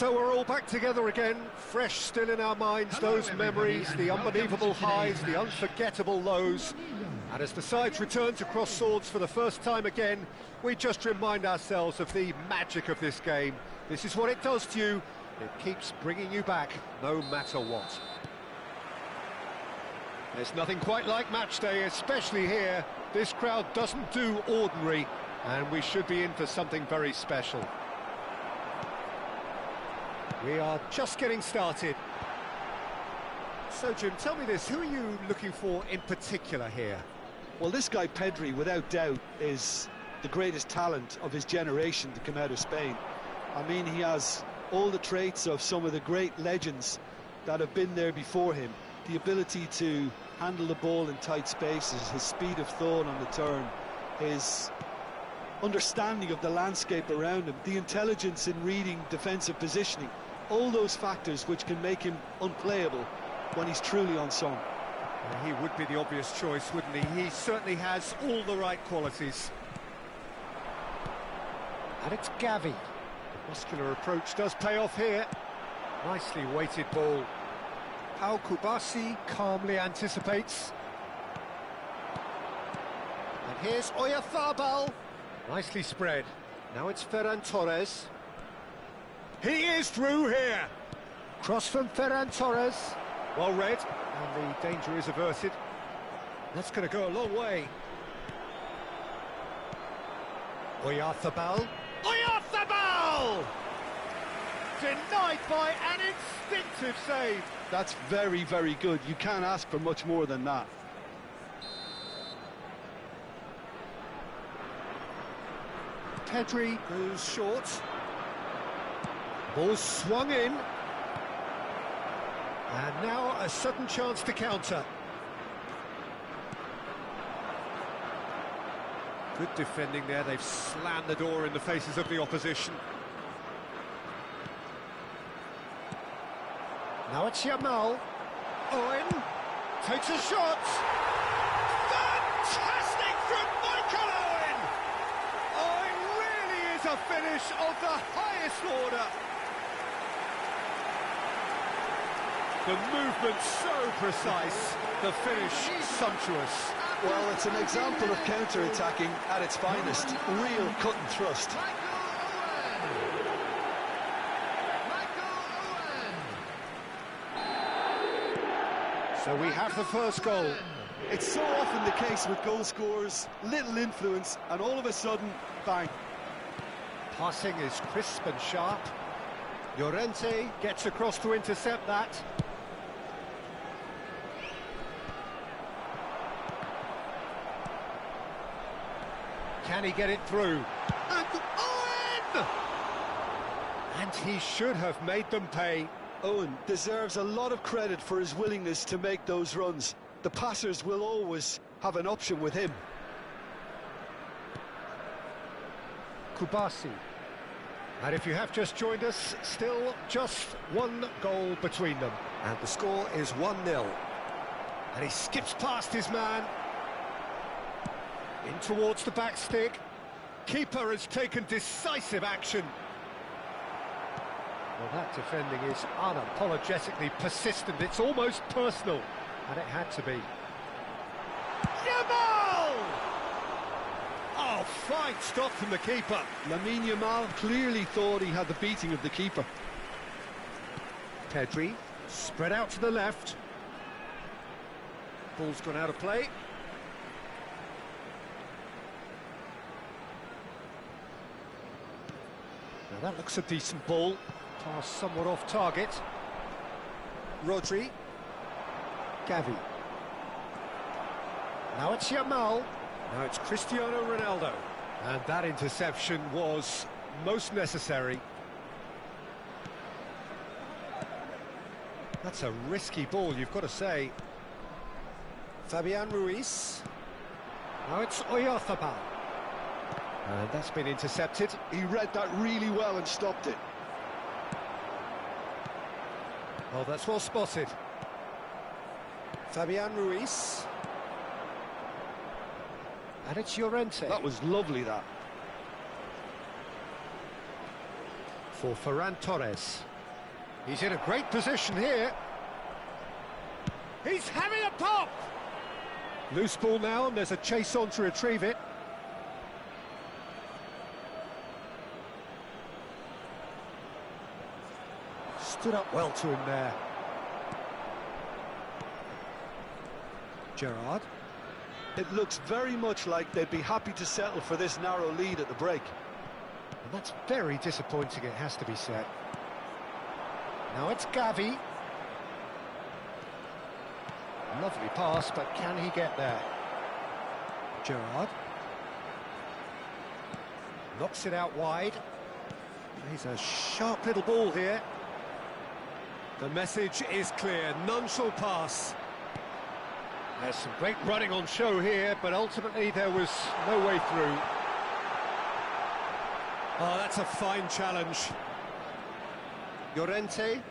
So we're all back together again, fresh still in our minds, those memories, the unbelievable highs, the unforgettable lows. And as the sides return to cross swords for the first time again, we just remind ourselves of the magic of this game. This is what it does to you. It keeps bringing you back, no matter what. There's nothing quite like match day, especially here. This crowd doesn't do ordinary, and we should be in for something very special. We are just getting started. So, Jim, tell me this, who are you looking for in particular here? Well, this guy, Pedri, without doubt, is the greatest talent of his generation to come out of Spain. I mean, he has all the traits of some of the great legends that have been there before him. The ability to handle the ball in tight spaces, his speed of thought on the turn, his understanding of the landscape around him, the intelligence in reading defensive positioning, all those factors which can make him unplayable when he's truly unsung. He would be the obvious choice, wouldn't he? He certainly has all the right qualities. And it's Gavi. The muscular approach does pay off here. Nicely weighted ball. Pau Kubasi calmly anticipates. And here's Oyarzabal. Nicely spread. Now it's Ferran Torres. He is through here. Cross from Ferran Torres. Well read. And the danger is averted. That's going to go a long way. Oyarthabal. Oyarthabal! Denied by an instinctive save. That's very, very good. You can't ask for much more than that. Pedri goes short. Ball swung in. And now a sudden chance to counter. Good defending there. They've slammed the door in the faces of the opposition. Now it's Yamal. Owen takes a shot. Fantastic from Michael Owen! Oh, it really is a finish of the highest order. The movement so precise, the finish sumptuous. Well, it's an example of counter-attacking at its finest. Real cut and thrust. So we have the first goal. It's so often the case with goal scorers, little influence, and all of a sudden, bang. Passing is crisp and sharp. Llorente gets across to intercept that. Can he get it through? And Owen! And he should have made them pay. Owen deserves a lot of credit for his willingness to make those runs. The passers will always have an option with him. Kubasi. And if you have just joined us, still just one goal between them. And the score is 1-0. And he skips past his man. In towards the back stick. Keeper has taken decisive action. Well, that defending is unapologetically persistent. It's almost personal. And it had to be. Yamal! Oh, fine stop from the keeper. Lamine Yamal clearly thought he had the beating of the keeper. Pedri, spread out to the left. Ball's gone out of play. Now that looks a decent ball. Pass somewhat off target. Rodri. Gavi. Now it's Yamal. Now it's Cristiano Ronaldo. And that interception was most necessary. That's a risky ball, you've got to say. Fabian Ruiz. Now it's Oyarthabal. And that's been intercepted. He read that really well and stopped it. Oh, that's well spotted. Fabian Ruiz. And it's Llorente. That was lovely, that. For Ferran Torres. He's in a great position here. He's having a pop! Loose ball now, and there's a chase on to retrieve it. Stood up well to him there. Gerrard. It looks very much like they'd be happy to settle for this narrow lead at the break. And that's very disappointing, it has to be said. Now it's Gavi. Lovely pass, but can he get there? Gerrard. Knocks it out wide. He's a sharp little ball here. The message is clear, none shall pass. There's some great running on show here, but ultimately there was no way through. Oh, that's a fine challenge. Llorente.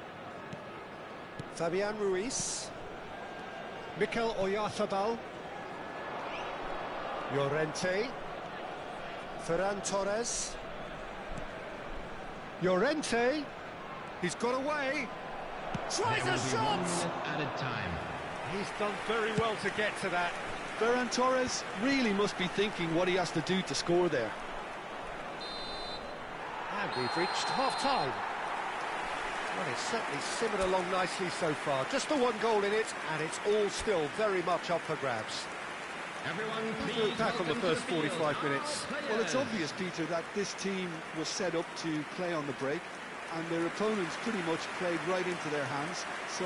Fabian Ruiz. Mikel Oyarthabal. Llorente. Ferran Torres. Llorente. He's got away. Tries a shot! Added time. He's done very well to get to that. Ferran Torres really must be thinking what he has to do to score there. And we've reached half-time. Well, it's certainly simmered along nicely so far. Just the one goal in it, and it's all still very much up for grabs. Look back on the first 45 minutes. Well, it's obvious, Peter, that this team was set up to play on the break, and their opponents pretty much played right into their hands, so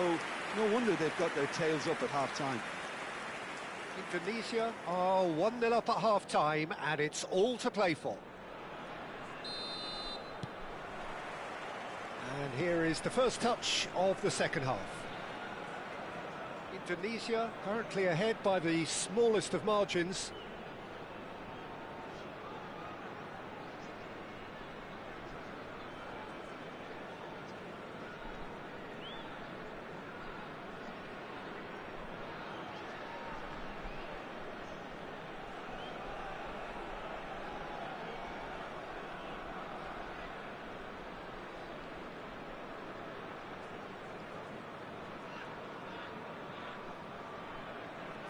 no wonder they've got their tails up at half-time. Indonesia are 1-0 up at half-time, and it's all to play for. And here is the first touch of the second half. Indonesia currently ahead by the smallest of margins.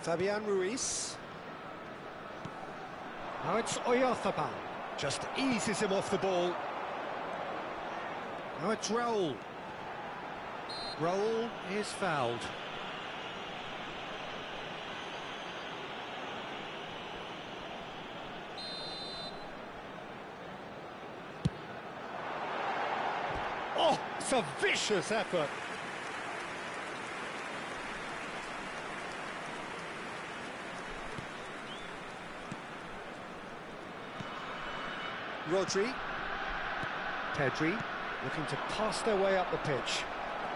Fabian Ruiz. Now it's Oyarzabal. Just eases him off the ball. Now it's Raul. Raul is fouled. Oh, it's a vicious effort. Rodri, Pedri, looking to pass their way up the pitch.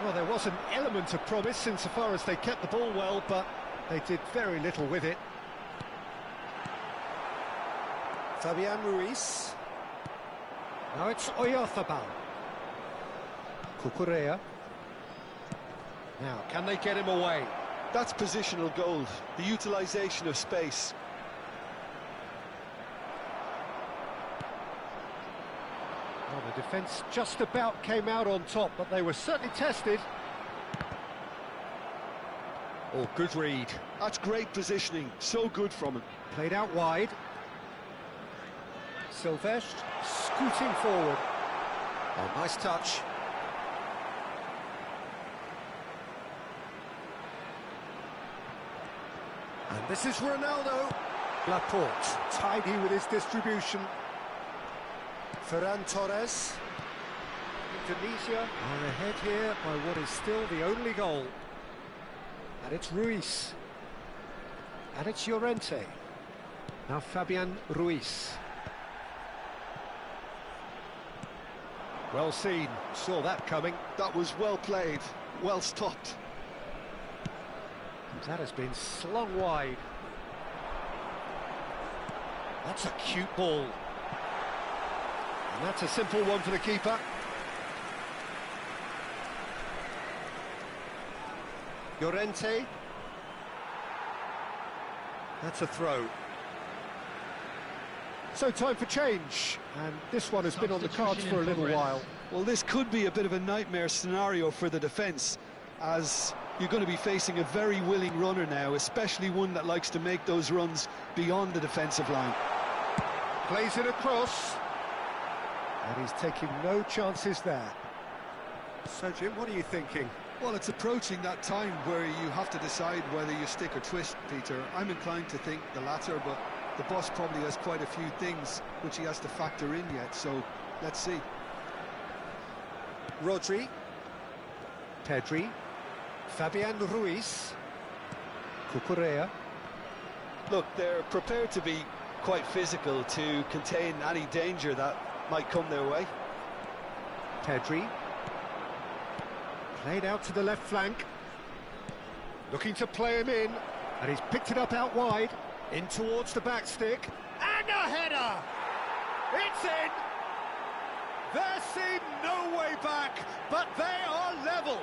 Well, there was an element of promise insofar as they kept the ball well, but they did very little with it. Fabian Ruiz. Now it's Oyarzabal. Cucurella. Now, can they get him away? That's positional gold, the utilisation of space. Well, the defence just about came out on top, but they were certainly tested. Oh, good read. That's great positioning, so good from him. Played out wide. Silvestre scooting forward. Oh, nice touch. And this is Ronaldo. Laporte, tidy with his distribution. Ferran Torres. Indonesia are ahead here by what is still the only goal. And it's Ruiz. And it's Llorente. Now Fabian Ruiz. Well seen, saw that coming. That was well played, well stopped. That has been slung wide. That's a cute ball. And that's a simple one for the keeper. Llorente. That's a throw. So time for change, and this one has been on the cards for a little while. Well, this could be a bit of a nightmare scenario for the defence, as you're going to be facing a very willing runner now, especially one that likes to make those runs beyond the defensive line. Plays it across. And he's taking no chances there. So, Jim, what are you thinking? Well, it's approaching that time where you have to decide whether you stick or twist, Peter. I'm inclined to think the latter, but the boss probably has quite a few things which he has to factor in yet, so let's see. Rodri. Pedri. Fabian Ruiz. Cucurella. Look, they're prepared to be quite physical to contain any danger that might come their way. Pedri. Played out to the left flank. Looking to play him in. And he's picked it up out wide. In towards the back stick. And a header! It's in! There seemed no way back, but they are level.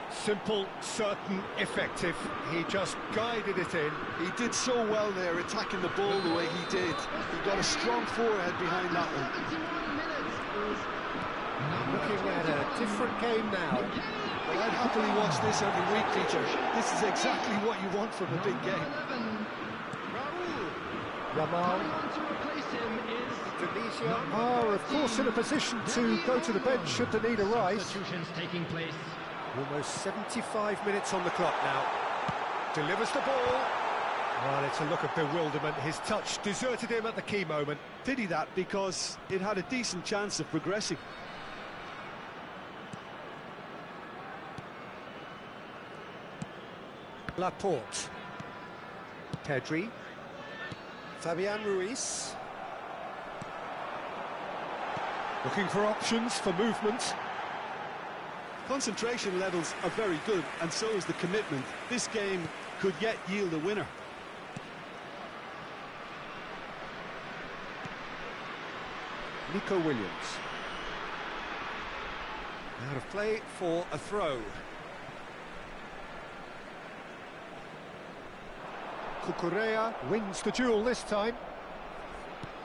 Simple, certain, effective. He just guided it in. He did so well there, attacking the ball the way he did. He got a strong forehead behind that one. Looking at a different game now. Well, I'd happily watch this every week, Peter. This is exactly what you want from a big game. Ramal. Indonesia are, of course, in a position to go to the bench should the need arise. Almost 75 minutes on the clock now. Delivers the ball. Well, it's a look of bewilderment. His touch deserted him at the key moment. Pity that, because it had a decent chance of progressing. Laporte. Pedri. Fabian Ruiz. Looking for options for movement. Concentration levels are very good, and so is the commitment. This game could yet yield a winner. Nico Williams. Out of play for a throw. Cucurella wins the duel this time.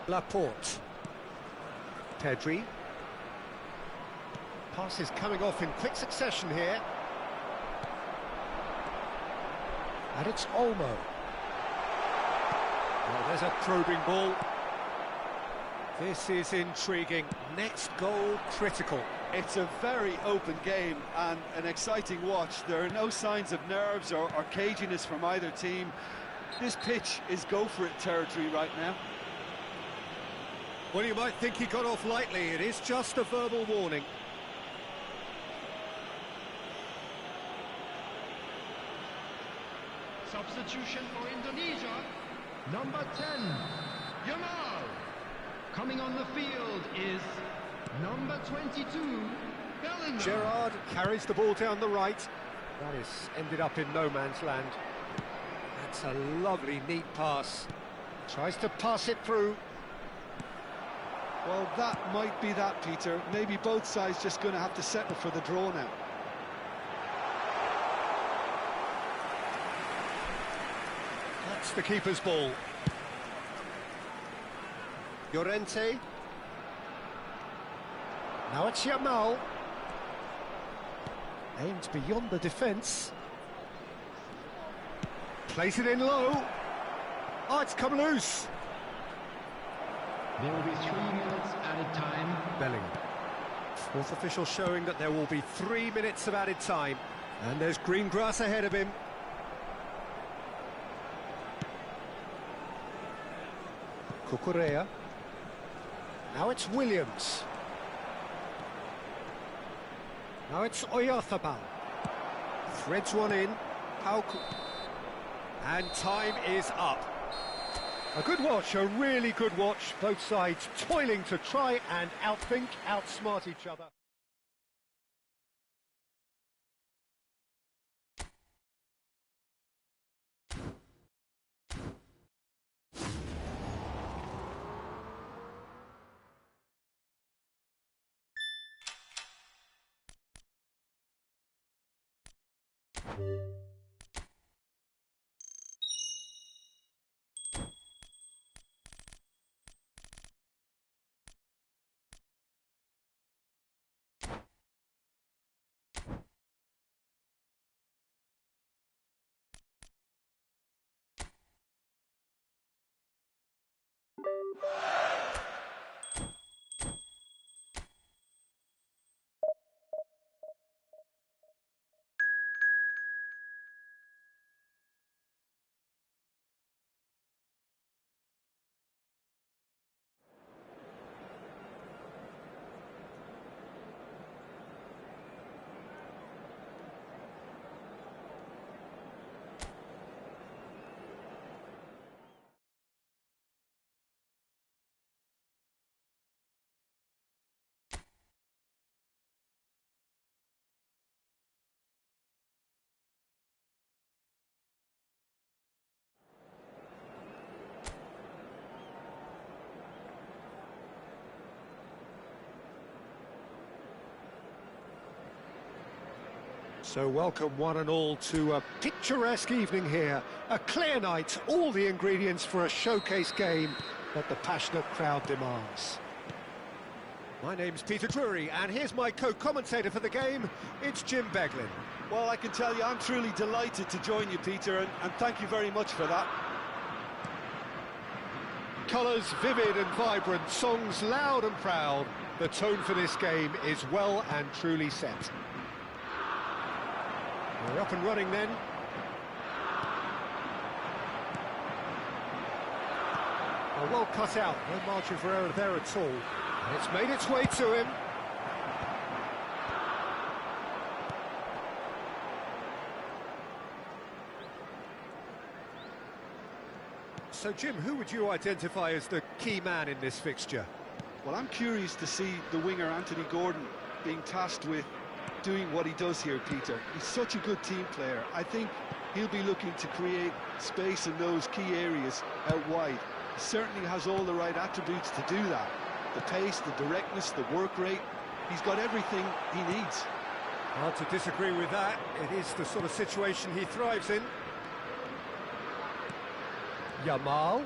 Laporte. Pedri. Passes coming off in quick succession here. And it's Olmo. Well, there's a probing ball. This is intriguing. Next goal critical. It's a very open game and an exciting watch. There are no signs of nerves or caginess from either team. This pitch is go-for-it territory right now. Well, you might think he got off lightly. It is just a verbal warning. Substitution for Indonesia, number 10, Yamal. Coming on the field is number 22, Bellingham. Gerrard carries the ball down the right. That is ended up in no man's land. That's a lovely, neat pass. Tries to pass it through. Well, that might be that, Peter. Maybe both sides just going to have to settle for the draw now. That's the keeper's ball. Llorente. Now it's Yamal. Aimed beyond the defence. Plays it in low. Oh, it's come loose. There will be 3 minutes added time. Bellingham. Fourth official showing that there will be 3 minutes of added time. And there's green grass ahead of him. Cucurella. Now it's Williams. Now it's Oyarzabal. Threads one in. And time is up. A good watch, a really good watch. Both sides toiling to try and outthink, outsmart each other. So welcome one and all to a picturesque evening here. A clear night, all the ingredients for a showcase game that the passionate crowd demands. My name's Peter Drury, and here's my co-commentator for the game. It's Jim Beglin. Well, I can tell you I'm truly delighted to join you, Peter, and thank you very much for that. Colours vivid and vibrant, songs loud and proud. The tone for this game is well and truly set. We're up and running then. Oh, well cut out, no margin for error there at all. And it's made its way to him. So, Jim, who would you identify as the key man in this fixture? Well, I'm curious to see the winger Anthony Gordon being tasked with doing what he does here, Peter. He's such a good team player. I think he'll be looking to create space in those key areas out wide. He certainly has all the right attributes to do that. The pace, the directness, the work rate. He's got everything he needs. Hard to disagree with that. It is the sort of situation he thrives in. Yamal.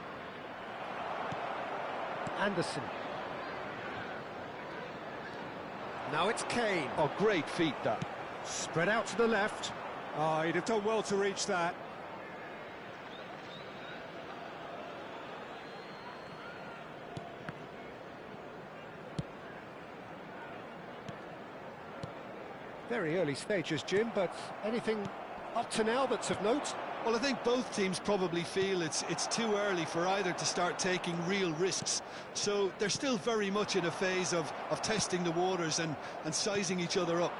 Anderson. Now it's Kane. Oh, great feat, that. Spread out to the left. Oh, he'd have done well to reach that. Very early stages, Jim, but anything up to now that's of note? Well, I think both teams probably feel it's too early for either to start taking real risks. So they're still very much in a phase of testing the waters and sizing each other up.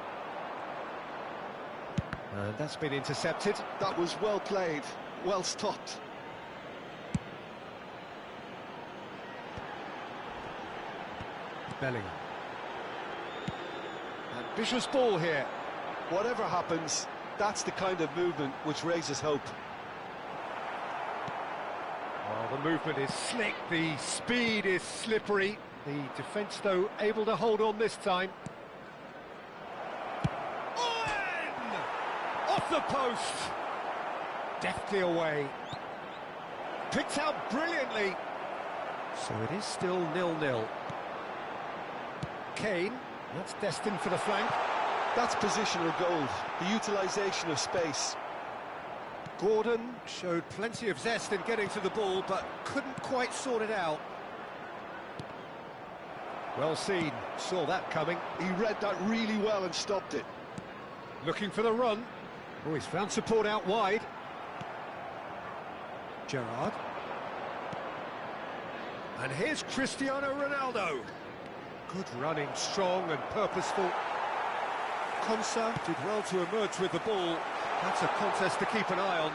And that's been intercepted. That was well played, well stopped. Bellingham. Ambitious ball here. Whatever happens, that's the kind of movement which raises hope. Oh, the movement is slick, the speed is slippery. The defence, though, able to hold on this time. In! Off the post! Deftly away. Picked out brilliantly. So it is still 0-0. Kane, that's destined for the flank. That's positional gold, the utilisation of space. Gordon showed plenty of zest in getting to the ball, but couldn't quite sort it out. Well seen, saw that coming. He read that really well and stopped it. Looking for the run. Oh, he's found support out wide. Gerrard. And here's Cristiano Ronaldo. Good running, strong and purposeful. Konsa did well to emerge with the ball. That's a contest to keep an eye on.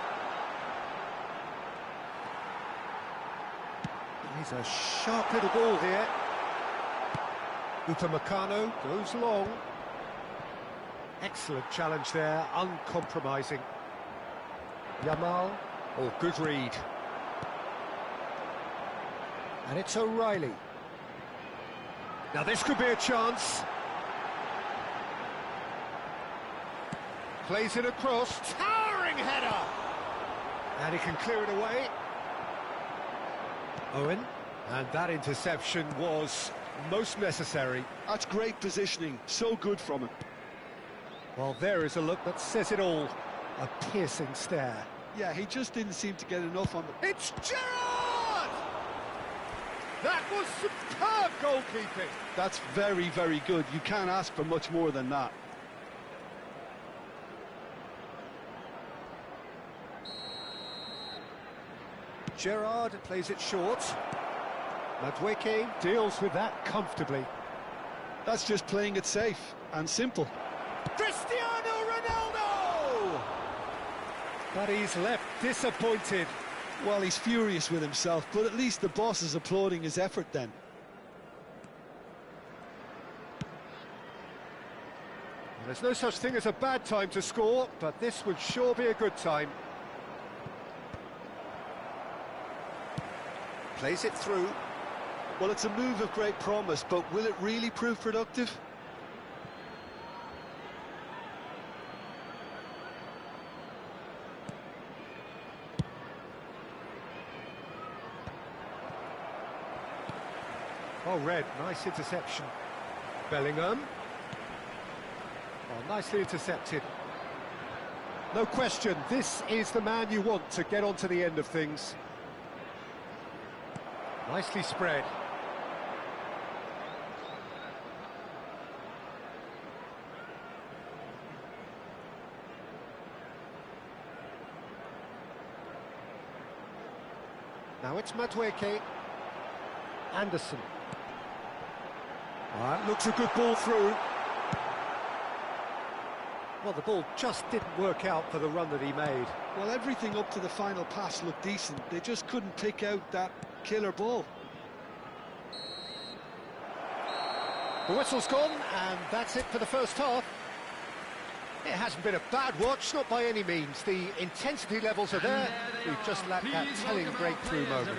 He's a sharp little ball here. Upamecano goes long. Excellent challenge there, uncompromising. Yamal, oh, good read. And it's O'Reilly. Now this could be a chance. Plays it across, towering header! And he can clear it away. Owen, and that interception was most necessary. That's great positioning, so good from him. Well, there is a look that says it all. A piercing stare. Yeah, he just didn't seem to get enough on the... It's Gerrard! That was superb goalkeeping. That's very, very good. You can't ask for much more than that. Gerrard plays it short. Madueke deals with that comfortably. That's just playing it safe and simple. Cristiano Ronaldo! But he's left disappointed. Well, he's furious with himself, but at least the boss is applauding his effort then. There's no such thing as a bad time to score, but this would sure be a good time. Plays it through. Well, it's a move of great promise, but will it really prove productive? Oh, Red, nice interception. Bellingham. Oh, nicely intercepted. No question, this is the man you want to get onto the end of things. Nicely spread. Now it's Madueke. Anderson. That looks a good ball through. Well, the ball just didn't work out for the run that he made. Well, everything up to the final pass looked decent. They just couldn't pick out that killer ball. The whistle's gone, and that's it for the first half. It hasn't been a bad watch, not by any means. The intensity levels are there. We've just lacked that telling breakthrough moment.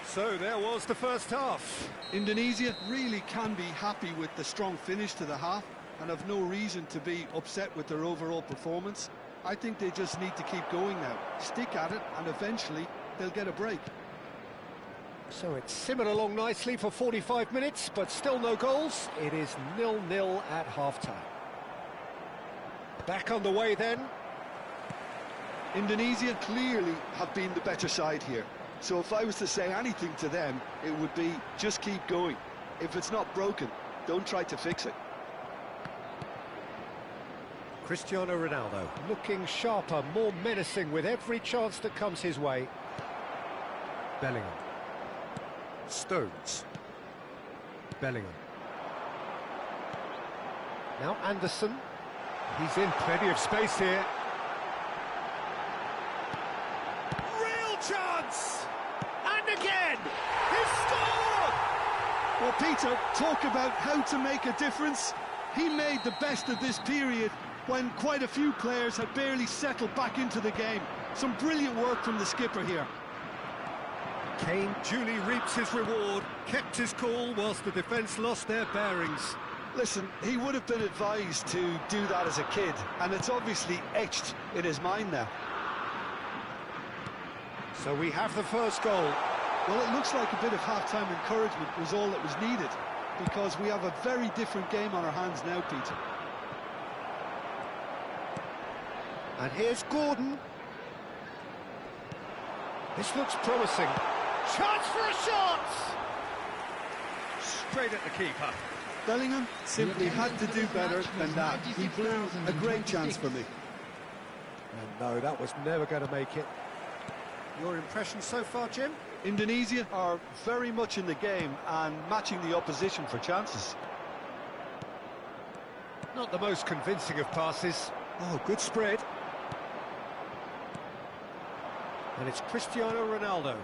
So there was the first half. Indonesia really can be happy with the strong finish to the half and have no reason to be upset with their overall performance. I think they just need to keep going now. Stick at it, and eventually they'll get a break. So it's simmered along nicely for 45 minutes, but still no goals. It is 0-0 at half-time. Back on the way then. Indonesia clearly have been the better side here. So if I was to say anything to them, it would be just keep going. If it's not broken, don't try to fix it. Cristiano Ronaldo looking sharper, more menacing with every chance that comes his way. Bellingham. Stones. Bellingham. Now Anderson. He's in plenty of space here. Real chance! And again! He's scored! Well, Peter, talk about how to make a difference. He made the best of this period when quite a few players had barely settled back into the game. Some brilliant work from the skipper here. Kane duly reaps his reward, kept his cool whilst the defence lost their bearings. Listen, he would have been advised to do that as a kid, and it's obviously etched in his mind now. So we have the first goal. Well, it looks like a bit of half-time encouragement was all that was needed, because we have a very different game on our hands now, Peter. And here's Gordon. This looks promising. Chance for a shot! Straight at the keeper. Bellingham simply had to do better than that. He blew a great chance for me. And no, that was never going to make it. Your impression so far, Jim? Indonesia are very much in the game and matching the opposition for chances. Not the most convincing of passes. Oh, good spread. And it's Cristiano Ronaldo.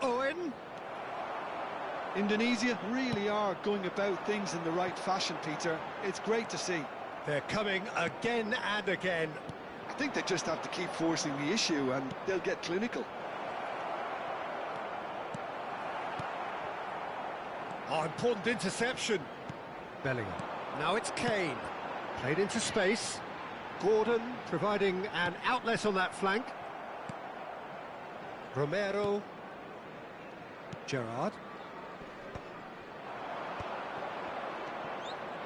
Owen. Indonesia really are going about things in the right fashion, Peter. It's great to see. They're coming again and again. I think they just have to keep forcing the issue and they'll get clinical. Oh, important interception. Bellingham. Now it's Kane. Played into space. Gordon providing an outlet on that flank. Romero. Gerrard.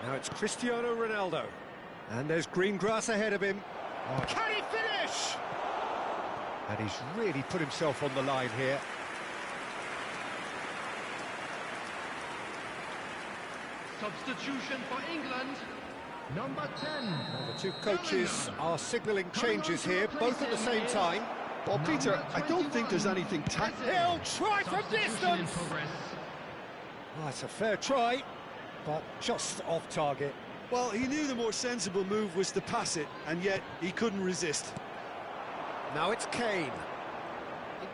Now it's Cristiano Ronaldo. And there's green grass ahead of him. Oh, can he finish? And he's really put himself on the line here. Substitution for England, number 10. Well, the two coaches are signalling changes here, both at the same time. Well, Peter, I don't think there's anything tactical. He'll try from distance! Oh, it's a fair try, but just off target. Well, he knew the more sensible move was to pass it, and yet he couldn't resist. Now it's Kane.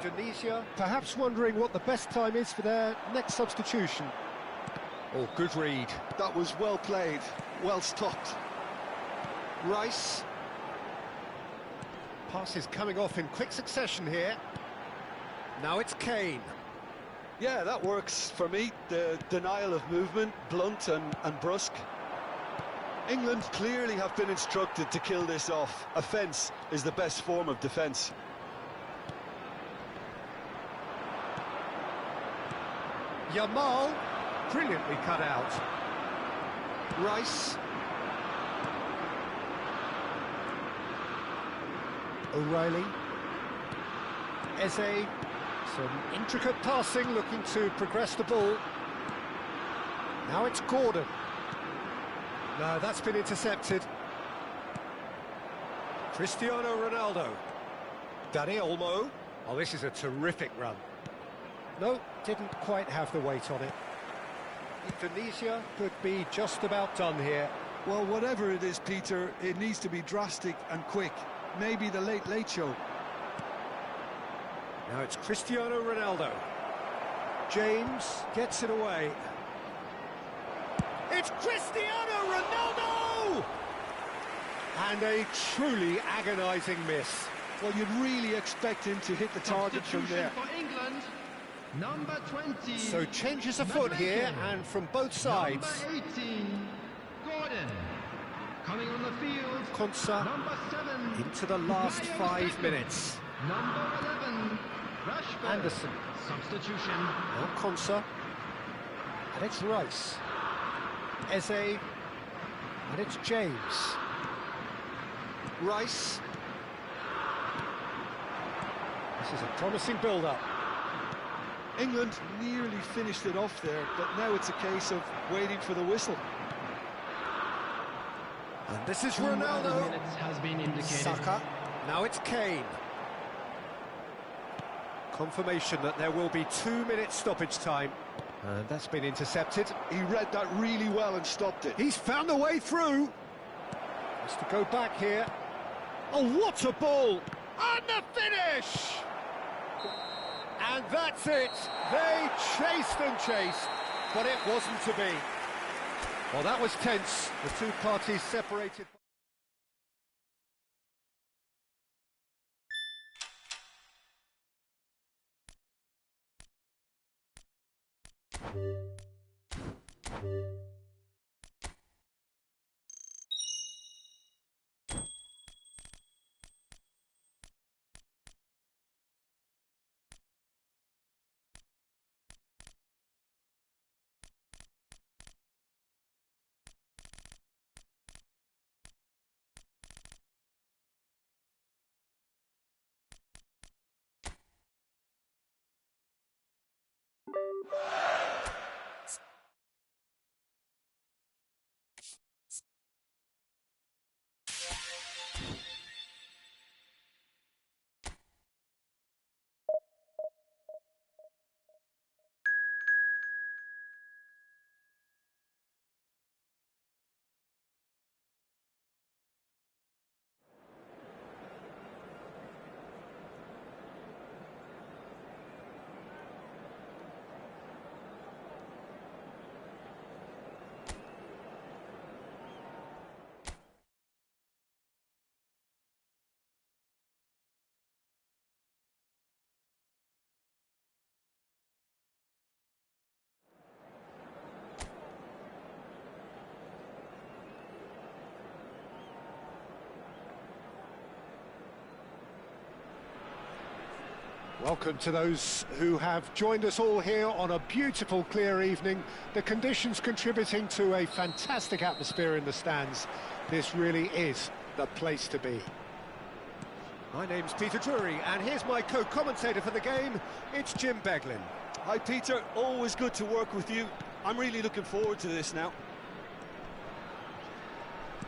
Indonesia perhaps wondering what the best time is for their next substitution. Oh, good read. That was well played, well stopped. Rice. Passes coming off in quick succession here. Now it's Kane. Yeah, that works for me. The denial of movement, blunt and brusque. England clearly have been instructed to kill this off. Offence is the best form of defence. Yamal, brilliantly cut out. Rice. O'Reilly. Eze. Some intricate passing, looking to progress the ball. Now it's Gordon. No, that's been intercepted. Cristiano Ronaldo. Dani Olmo. Oh, this is a terrific run. No, didn't quite have the weight on it. Indonesia could be just about done here. Well, whatever it is, Peter, it needs to be drastic and quick. Maybe the late show. Now it's Cristiano Ronaldo. James gets it away. It's Cristiano Ronaldo! And a truly agonising miss. Well, you'd really expect him to hit the target from there. For England, number 20. So changes afoot here, and from both sides. Number 18, Gordon. Coming on the field, Konsa number 7. into the last 5 minutes. Number 11, Rashford. Anderson. Substitution. Now Konsa. And it's Rice. Eze. And it's James. Rice. This is a promising build-up. England nearly finished it off there, but now it's a case of waiting for the whistle. And this is 2 Ronaldo. minutes has been indicated. Saka. Now it's Kane. Confirmation that there will be 2 minutes stoppage time. And that's been intercepted. He read that really well and stopped it. He's found a way through. Has to go back here. Oh, what a ball! And the finish! And that's it. They chased and chased, but it wasn't to be. Well, that was tense. The two parties separated. Welcome to those who have joined us all here on a beautiful, clear evening. The conditions contributing to a fantastic atmosphere in the stands. This really is the place to be. My name's Peter Drury, and here's my co-commentator for the game. It's Jim Beglin. Hi, Peter. Always good to work with you. I'm really looking forward to this now.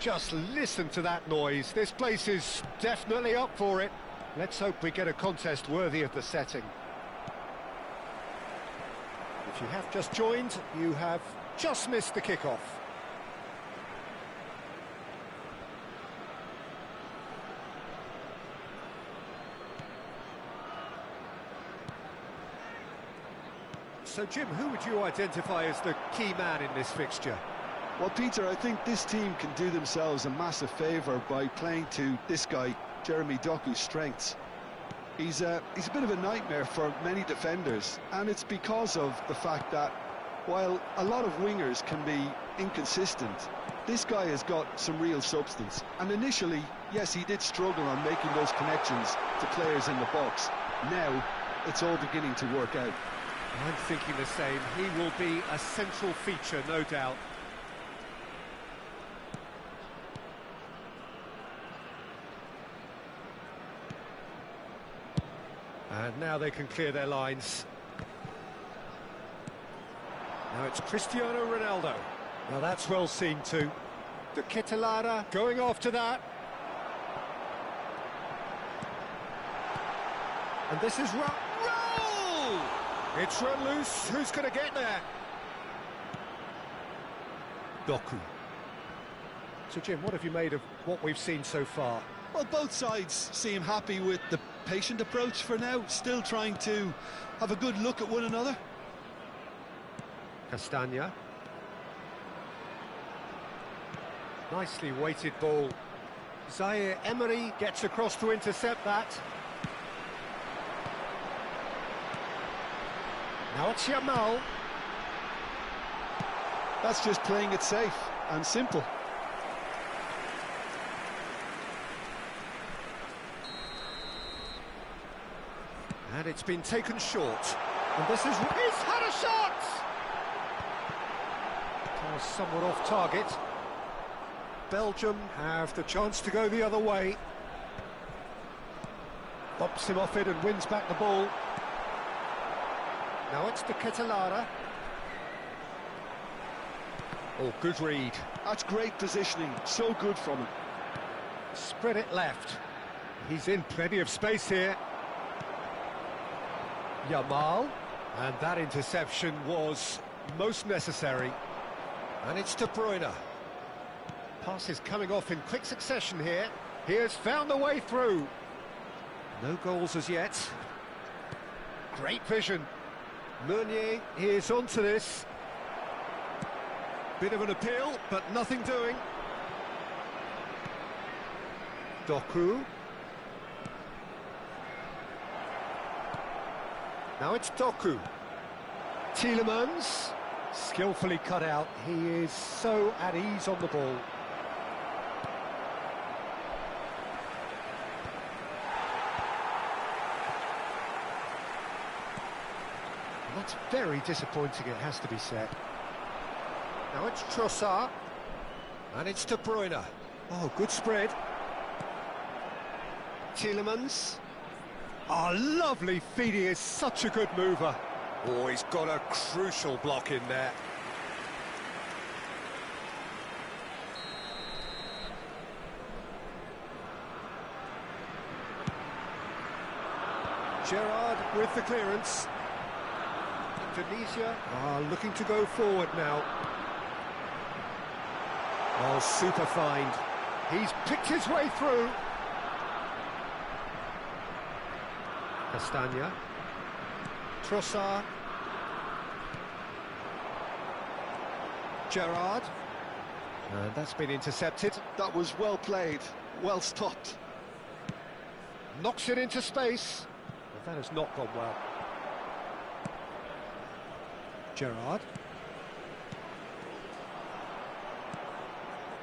Just listen to that noise. This place is definitely up for it. Let's hope we get a contest worthy of the setting. If you have just joined, you have just missed the kickoff. So, Jim, who would you identify as the key man in this fixture? Well, Peter, I think this team can do themselves a massive favour by playing to this guy, Jeremy Doku's strengths. He's a bit of a nightmare for many defenders, and it's because of the fact that while a lot of wingers can be inconsistent, this guy has got some real substance. And initially, yes, he did struggle on making those connections to players in the box. Now, it's all beginning to work out. I'm thinking the same. He will be a central feature, no doubt. And now they can clear their lines. Now it's Cristiano Ronaldo. Now that's well seen too. De Ketelaere going after that. And this is roll! It's run loose. Who's going to get there? Doku. So, Jim, what have you made of what we've seen so far? Well, both sides seem happy with the patient approach for now, still trying to have a good look at one another. Castagna. Nicely weighted ball. Zaire Emery gets across to intercept that. Now it's Yamal. That's just playing it safe and simple. And it's been taken short. And this is... He's had a shot! That was somewhat off target. Belgium have the chance to go the other way. Bops him off it and wins back the ball. Now it's to Ketelara. Oh, good read. That's great positioning, so good from him. Spread it left. He's in plenty of space here. Yamal. And that interception was most necessary. And it's De Bruyne. Passes coming off in quick succession here. He has found the way through. No goals as yet. Great vision. Meunier is onto this. Bit of an appeal, but nothing doing. Doku. Now it's Doku. Tielemans. Skillfully cut out. He is so at ease on the ball. That's very disappointing, it has to be said. Now it's Trossard. And it's De Bruyne. Oh, good spread. Tielemans. Oh, lovely feed. He is such a good mover. Oh, he's got a crucial block in there. Gerrard with the clearance. Indonesia are looking to go forward now. Oh, super find. He's picked his way through. Castagna. Trossard. Gerrard. And that's been intercepted. That was well played, well stopped. Knocks it into space. But that has not gone well. Gerrard.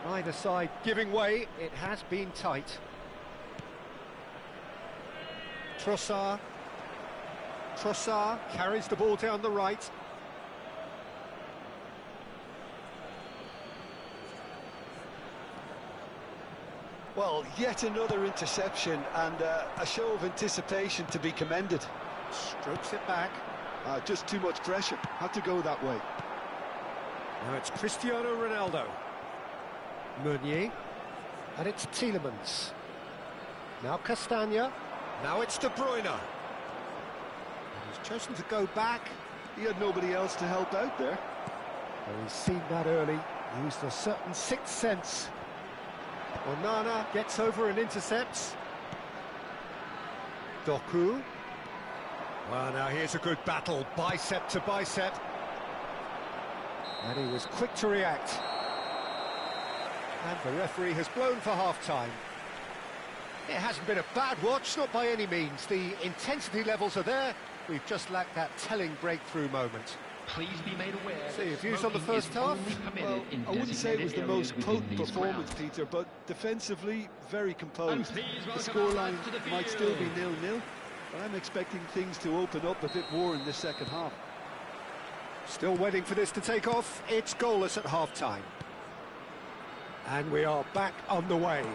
Either side giving way. It has been tight. Trossard. Trossard carries the ball down the right. Well, yet another interception and a show of anticipation to be commended. Strokes it back. Just too much pressure. Had to go that way. Now it's Cristiano Ronaldo. Meunier. And it's Tielemans. Now Castagna. Now it's De Bruyne. He's chosen to go back. He had nobody else to help out there. Well, he's seen that early. Used a certain sixth sense. Onana gets over and intercepts. Doku. Well, now here's a good battle, bicep to bicep. And he was quick to react. And the referee has blown for half-time. It hasn't been a bad watch, not by any means. The intensity levels are there. We've just lacked that telling breakthrough moment. Please be made aware. So your views on the first half? Well, I wouldn't say it was the most potent performance, Peter, but defensively, very composed. The scoreline might still be 0-0, but I'm expecting things to open up a bit more in the second half. Still waiting for this to take off. It's goalless at half-time. And we are back on the way.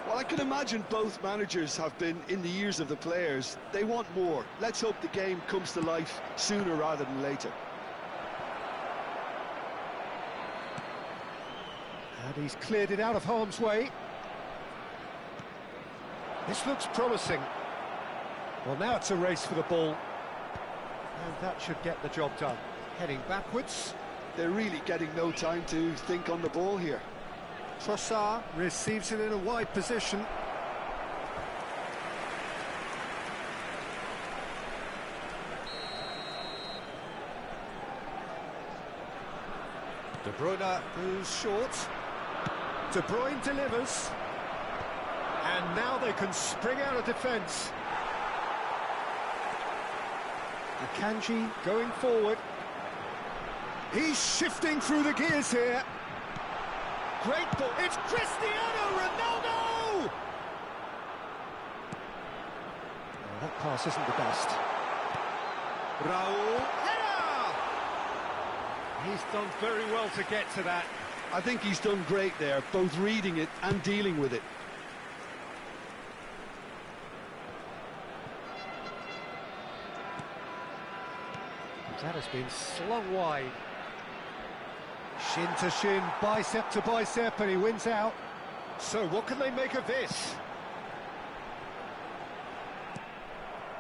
Well, I can imagine both managers have been in the ears of the players. They want more. Let's hope the game comes to life sooner rather than later. And he's cleared it out of harm's way. This looks promising. Well, now it's a race for the ball. And that should get the job done. Heading backwards. They're really getting no time to think on the ball here. Trossard receives it in a wide position. De Bruyne goes short. De Bruyne delivers. And now they can spring out of defence. Akanji going forward. He's shifting through the gears here. Great ball. It's Cristiano Ronaldo! Oh, that pass isn't the best. Raul. Header! He's done very well to get to that. I think he's done great there, both reading it and dealing with it. That has been slung wide. Shin to shin, bicep to bicep, and he wins out. So what can they make of this?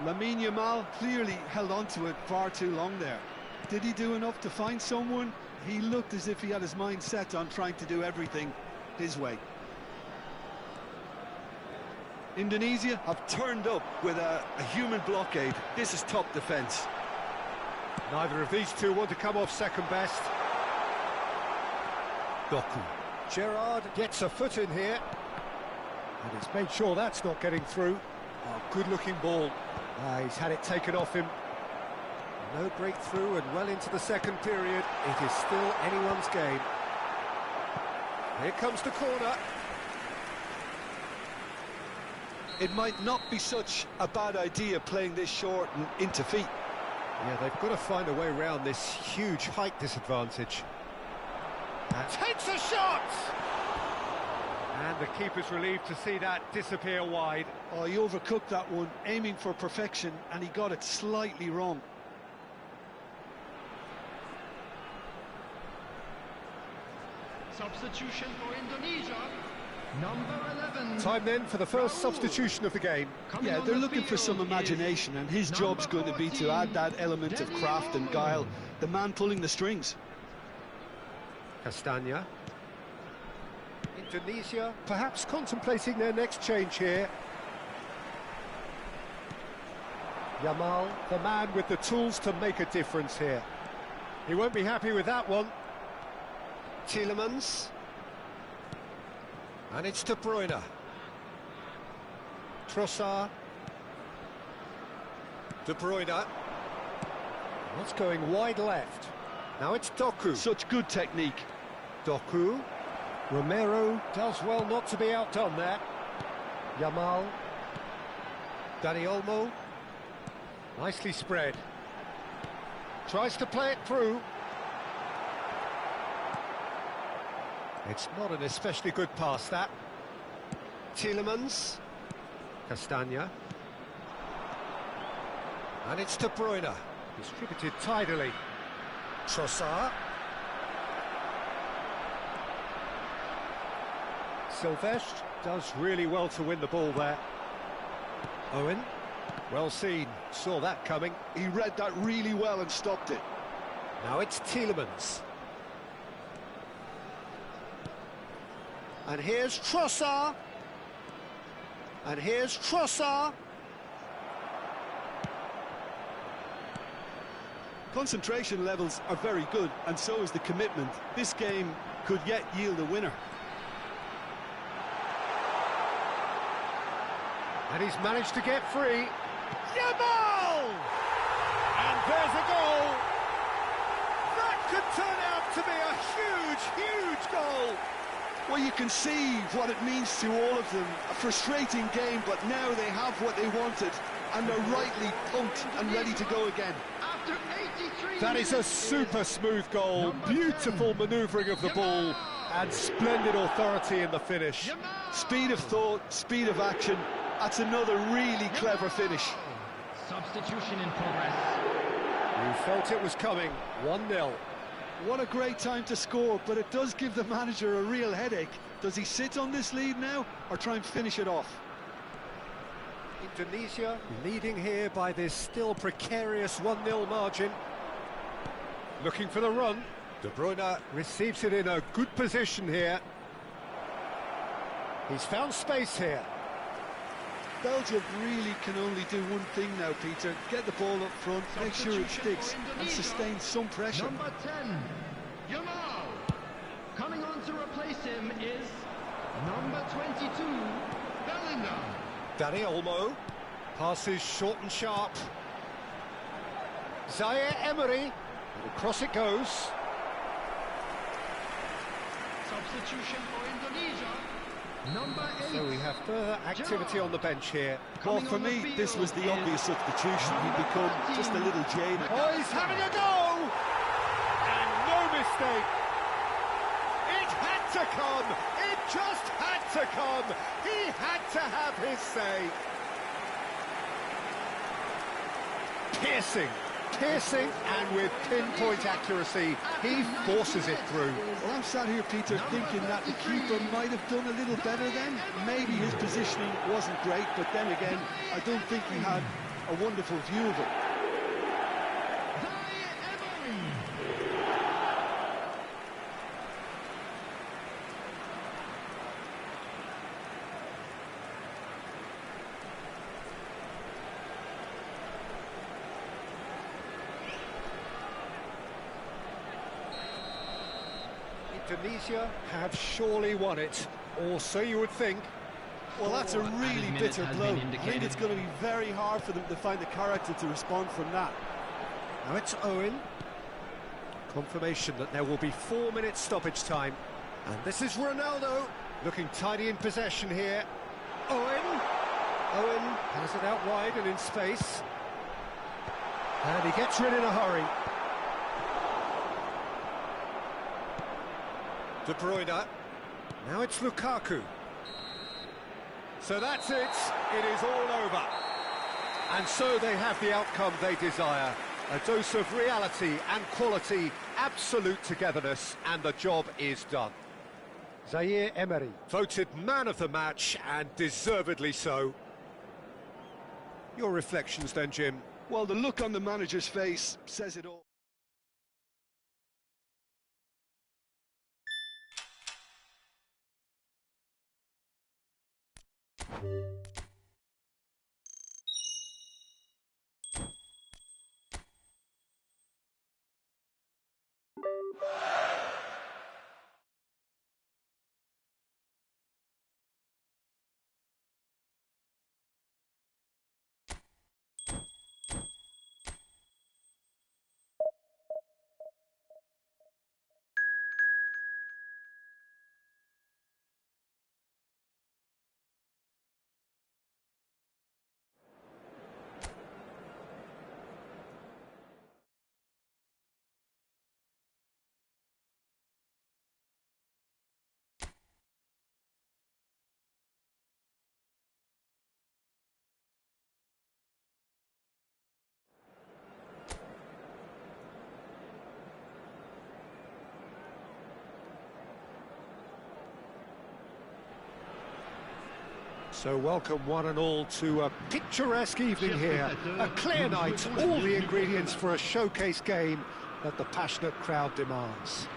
Lamine Yamal clearly held on to it far too long there. Did he do enough to find someone? He looked as if he had his mind set on trying to do everything his way. Indonesia have turned up with a human blockade. This is top defence. Neither of these two want to come off second best. Doku. Gerrard gets a foot in here. And he's made sure that's not getting through. Oh, good-looking ball. He's had it taken off him. No breakthrough and well into the second period. It is still anyone's game. Here comes the corner. It might not be such a bad idea playing this short and into feet. Yeah, they've got to find a way around this huge height disadvantage. Takes a shot! And the keeper's relieved to see that disappear wide. Oh, he overcooked that one, aiming for perfection, and he got it slightly wrong. Substitution for Indonesia. Number 11. Time then for the first substitution of the game. Yeah, they're looking for some imagination, and his job's going to be to add that element of craft and guile, the man pulling the strings. Castagna. Indonesia perhaps contemplating their next change here. Yamal, the man with the tools to make a difference here. He won't be happy with that one. Tielemans. And it's De Bruyne. Trossard. De Bruyne. That's going wide left. Now it's Doku. Such good technique. Doku. Romero does well not to be outdone there. Yamal. Dani Olmo. Nicely spread. Tries to play it through. It's not an especially good pass, that. Tielemans. Castagna. And it's De Bruyne. Distributed tidily. Trossard. Silvestre does really well to win the ball there. Owen. Well seen. Saw that coming. He read that really well and stopped it. Now it's Tielemans. And here's Trossard. And here's Trossard. Concentration levels are very good, and so is the commitment. This game could yet yield a winner. And he's managed to get free. Yamal! And there's a goal! That could turn out to be a huge, huge goal! Well, you can see what it means to all of them. A frustrating game, but now they have what they wanted, and they're rightly pumped and ready to go again. After 83 That is a super smooth goal, beautiful manoeuvring of the ball, and splendid authority in the finish. Speed of thought, speed of action. That's another really clever finish. Substitution in progress. You felt it was coming, 1-0. What a great time to score, but it does give the manager a real headache. Does he sit on this lead now, or try and finish it off? Indonesia leading here by this still precarious 1-0 margin. Looking for the run. De Bruyne receives it in a good position here. He's found space here. Belgium really can only do one thing now, Peter. Get the ball up front, make sure it sticks, and sustain some pressure. Number 10, Yamal. Coming on to replace him is number 22, Bellingham. Dani Olmo passes short and sharp. Zaire Emery, and across it goes. Substitution for Indonesia, number 8. So we have further activity on the bench here. Well, for me, this was the obvious substitution. He'd become just a little jaded. Oh, he's having a go! And no mistake. It had to come. It just had to come. He had to have his say. Piercing, and with pinpoint accuracy, he forces it through. Well, I'm sat here, Peter, thinking that the keeper might have done a little better then. Maybe his positioning wasn't great, but then again, I don't think he had a wonderful view of it. Indonesia have surely won it, or so you would think. Well, that's a really bitter blow. I think it's going to be very hard for them to find the character to respond from that. Now it's Owen. Confirmation that there will be 4 minutes stoppage time. And this is Ronaldo, looking tidy in possession here. Owen has it out wide and in space. And he gets rid in a hurry. De Bruyne. Now it's Lukaku. So that's it. It is all over. And so they have the outcome they desire. A dose of reality and quality, absolute togetherness, and the job is done. Zaire Emery, voted man of the match, and deservedly so. Your reflections then, Jim? Well, the look on the manager's face says it all. So welcome one and all to a picturesque evening here, a clear night, all the ingredients for a showcase game that the passionate crowd demands.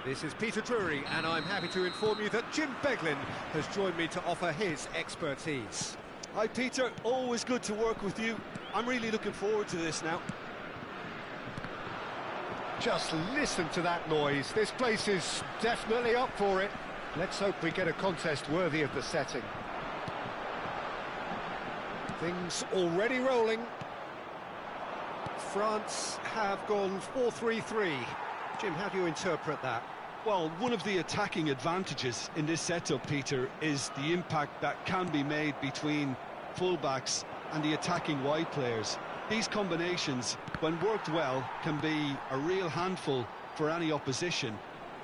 This is Peter Drury, and I'm happy to inform you that Jim Beglin has joined me to offer his expertise. Hi Peter, always good to work with you. I'm really looking forward to this now. Just listen to that noise. This place is definitely up for it. Let's hope we get a contest worthy of the setting. Things already rolling. France have gone 4-3-3. Jim, how do you interpret that? Well, one of the attacking advantages in this setup, Peter, is the impact that can be made between fullbacks and the attacking wide players. These combinations, when worked well, can be a real handful for any opposition.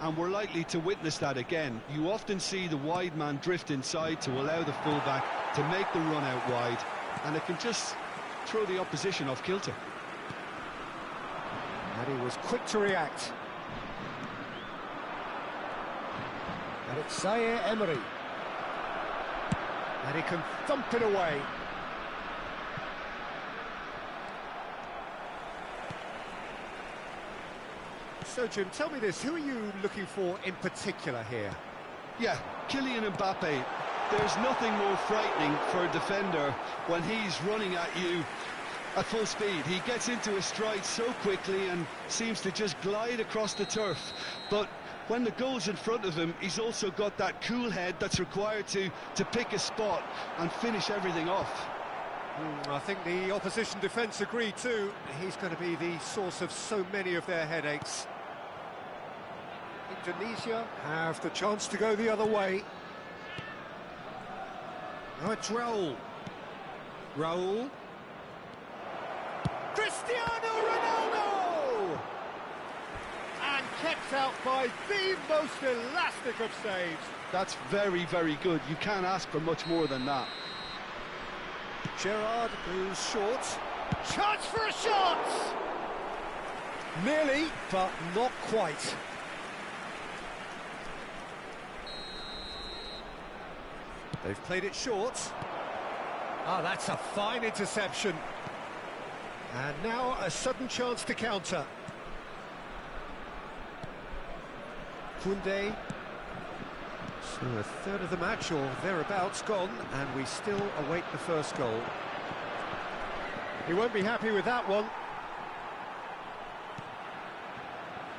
And we're likely to witness that again. You often see the wide man drift inside to allow the fullback to make the run out wide, and it can just throw the opposition off kilter. And he was quick to react. And it's Zaire Emery. And he can thump it away. So, Jim, tell me this, who are you looking for in particular here? Yeah, Kylian Mbappe. There's nothing more frightening for a defender when he's running at you at full speed. He gets into a stride so quickly and seems to just glide across the turf. But when the goal's in front of him, he's also got that cool head that's required to pick a spot and finish everything off. I think the opposition defence agree too. He's going to be the source of so many of their headaches. Indonesia have the chance to go the other way. Oh, it's Raul. Raul. Cristiano Ronaldo! And kept out by the most elastic of saves. That's very, very good. You can't ask for much more than that. Gerrard goes short. Chance for a shot! Nearly, but not quite. They've played it short. Ah, that's a fine interception. And now a sudden chance to counter. Koundé. So a third of the match or thereabouts gone, and we still await the first goal. He won't be happy with that one.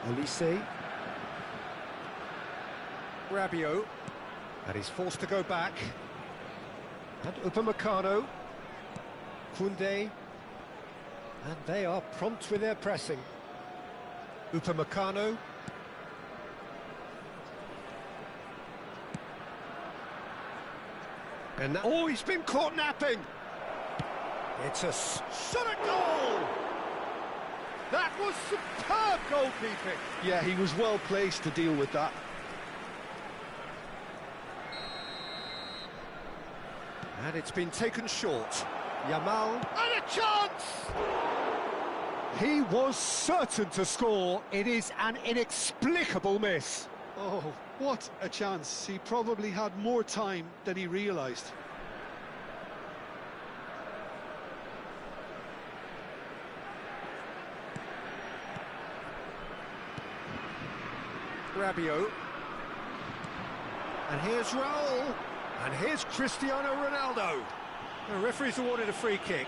Olise. Rabiot. And he's forced to go back. And Upamecano. Koundé. And they are prompt with their pressing. Upamecano. And oh, he's been caught napping. It's a shot at goal. That was superb goalkeeping. Yeah, he was well placed to deal with that. And it's been taken short. Yamal, and a chance! He was certain to score. It is an inexplicable miss. Oh, what a chance. He probably had more time than he realised. Rabiot. And here's Raul. And here's Cristiano Ronaldo. The referee's awarded a free kick.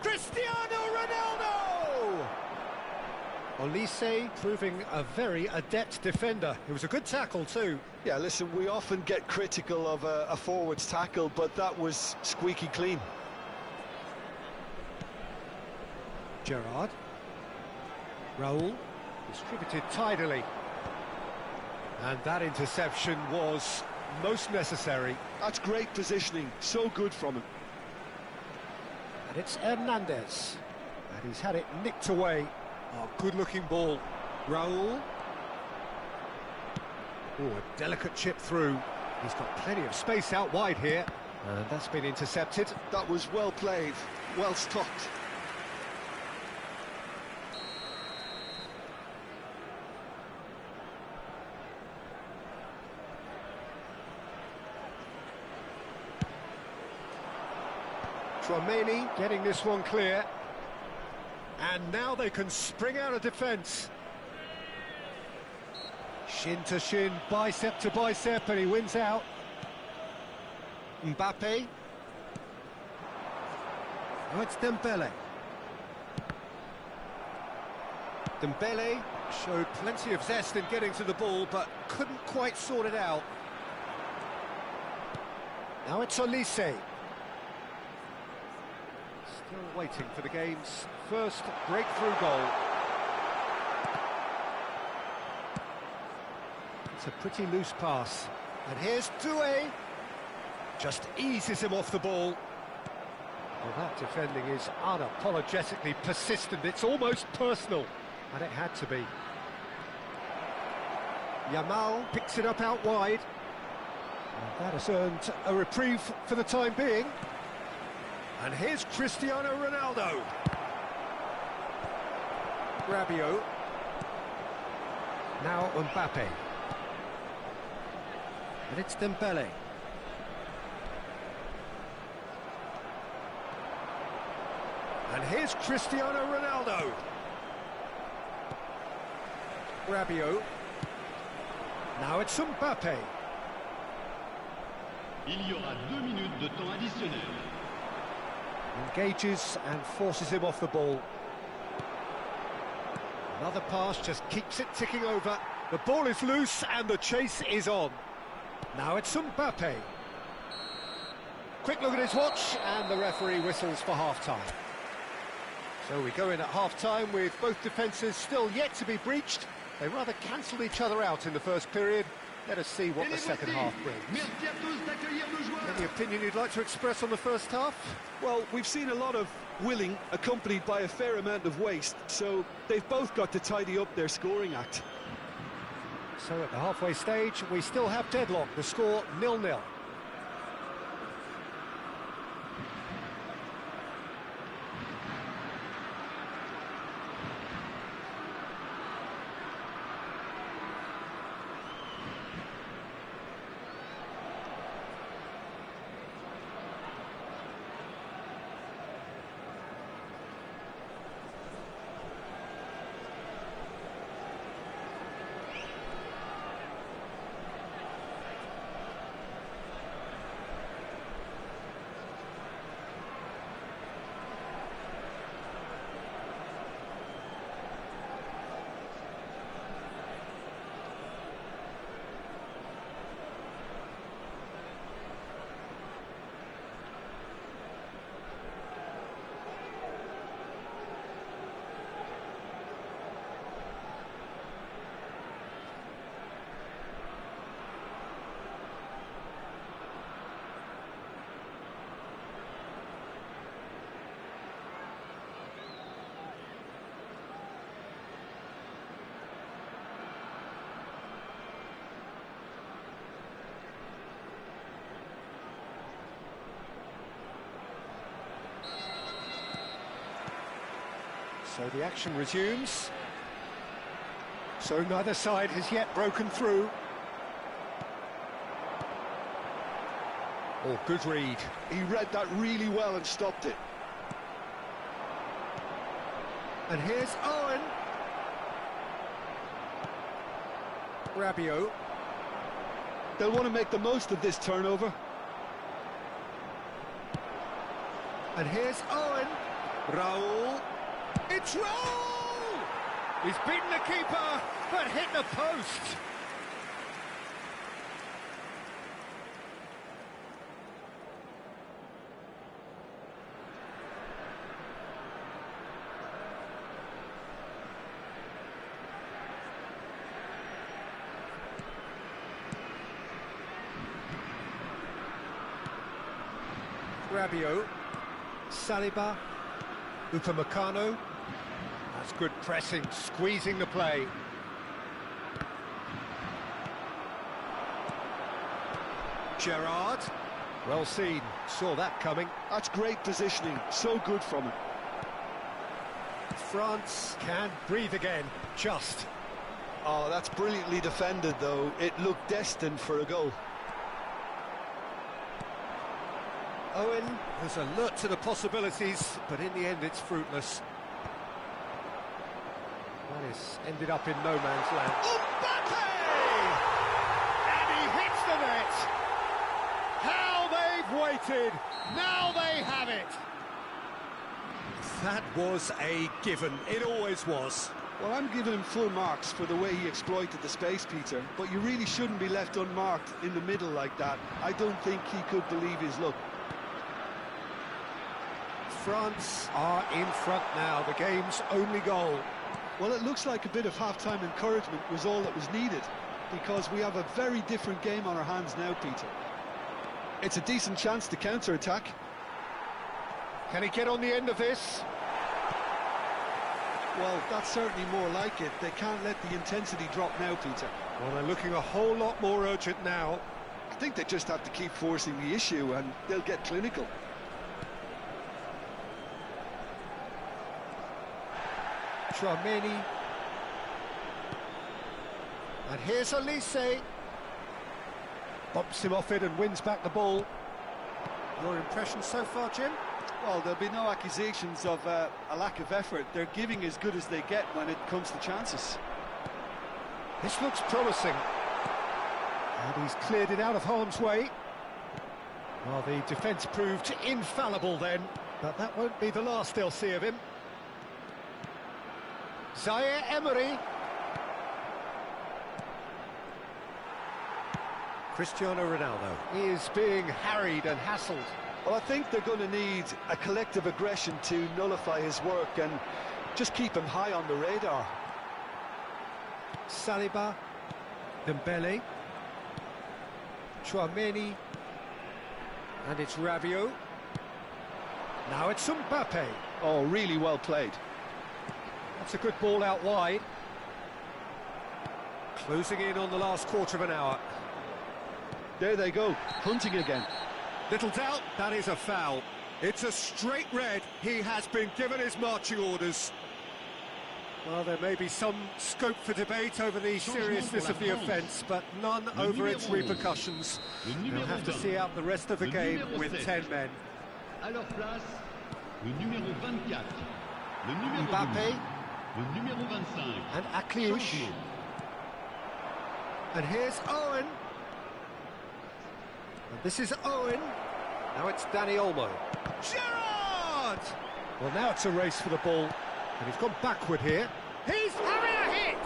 Cristiano Ronaldo! Olise proving a very adept defender. It was a good tackle too. Yeah, listen, we often get critical of a forward's tackle, but that was squeaky clean. Gerrard. Raul. Distributed tidily. And that interception was most necessary. That's great positioning, so good from him. And it's Hernandez. And he's had it nicked away. Oh, good-looking ball. Raul. Oh, a delicate chip through. He's got plenty of space out wide here. And that's been intercepted. That was well played, well stopped. Tchouaméni getting this one clear. And now they can spring out of defence. Shin to shin, bicep to bicep, and he wins out. Mbappe. Oh, it's Dembele. Dembele showed plenty of zest in getting to the ball, but couldn't quite sort it out. Now it's Olise. Still waiting for the game's first breakthrough goal. It's a pretty loose pass. And here's Doué. Just eases him off the ball. Well, that defending is unapologetically persistent. It's almost personal. And it had to be. Yamal picks it up out wide. And that has earned a reprieve for the time being. And here's Cristiano Ronaldo. Rabiot. Now Mbappe. And it's Dembele. And here's Cristiano Ronaldo. Rabiot. Now it's Mbappe. Il y aura 2 minutes de temps additionnel. Engages and forces him off the ball. Another pass just keeps it ticking over. The ball is loose and the chase is on. Now it's Mbappe. Quick look at his watch and the referee whistles for half-time. So we go in at half-time with both defences still yet to be breached. They rather cancelled each other out in the first period. Let us see what the second half brings. Any opinion you'd like to express on the first half? Well, we've seen a lot of willing accompanied by a fair amount of waste, so they've both got to tidy up their scoring act. So at the halfway stage, we still have deadlock. The score 0-0. So the action resumes. So neither side has yet broken through. Oh, good read. He read that really well and stopped it. And here's Owen. Rabiot. They'll want to make the most of this turnover. And here's Owen. Raul. It's Raul! He's beaten the keeper, but hit the post. Rabiot. Saliba. Upamecano. That's good pressing, squeezing the play. Gerrard. Well seen, saw that coming. That's great positioning, so good from him. France can breathe again, just. Oh, that's brilliantly defended, though. It looked destined for a goal. Owen was alert to the possibilities, but in the end it's fruitless. Well, it's ended up in no man's land. Mbappe! And he hits the net! How they've waited! Now they have it! That was a given. It always was. Well, I'm giving him full marks for the way he exploited the space, Peter, but you really shouldn't be left unmarked in the middle like that. I don't think he could believe his luck. France are in front now, the game's only goal. Well, it looks like a bit of half-time encouragement was all that was needed, because we have a very different game on our hands now, Peter. It's a decent chance to counter-attack. Can he get on the end of this? Well, that's certainly more like it. They can't let the intensity drop now, Peter. Well, they're looking a whole lot more urgent now. I think they just have to keep forcing the issue and they'll get clinical. Tchouameni. And here's Elise. Bumps him off it and wins back the ball. Your impression so far, Jim? Well, there'll be no accusations of a lack of effort. They're giving as good as they get when it comes to chances. This looks promising. And he's cleared it out of harm's way. Well, the defence proved infallible then, but that won't be the last they'll see of him. Zaire Emery. Cristiano Ronaldo is being harried and hassled. Well, I think they're going to need a collective aggression to nullify his work and just keep him high on the radar. Saliba, Dembele, Tchouameni, and it's Rabiot. Now it's Mbappe. Oh, really well played. That's a good ball out wide. Closing in on the last quarter of an hour. There they go, hunting again. Little doubt, that is a foul. It's a straight red. He has been given his marching orders. Well, there may be some scope for debate over the seriousness of the offence, but none over its repercussions. They'll have to see out the rest of the game with 10 men. À leur place, le numéro 24, le numéro Mbappe, 12, le numéro 25. and Akliouche. And here's Owen. And this is Owen. Now it's Danny Olmo. Gerrard! Well, now it's a race for the ball. And he's gone backward here. He's having a hit!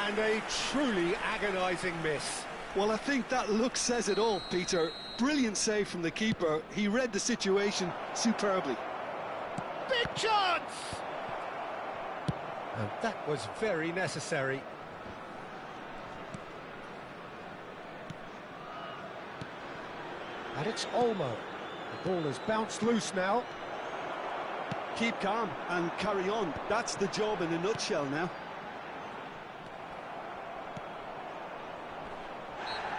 And a truly agonising miss. Well, I think that look says it all, Peter. Brilliant save from the keeper. He read the situation superbly. Big chance! And that was very necessary. And it's Olmo. The ball has bounced loose now. Keep calm and carry on. That's the job in a nutshell now.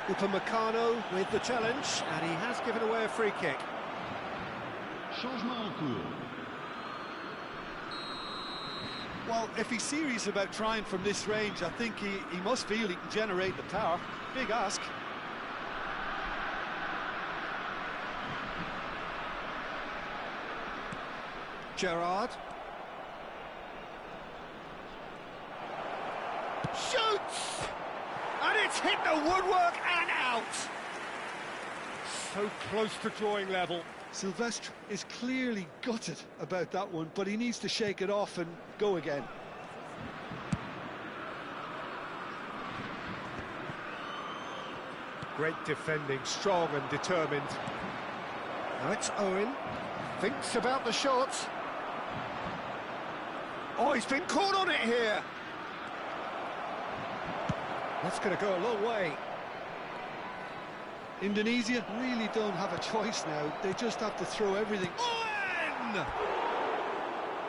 Upamecano with the challenge, and he has given away a free kick. Changement en cours. Well, if he's serious about trying from this range, I think he must feel he can generate the power. Big ask. Gerrard. Shoots! And it's hit the woodwork and out! So close to drawing level. Silvestre is clearly gutted about that one, but he needs to shake it off and go again. Great defending, strong and determined. Now it's Owen. Thinks about the shot. Oh, he's been caught on it here. That's going to go a long way. Indonesia really don't have a choice now. They just have to throw everything. Owen!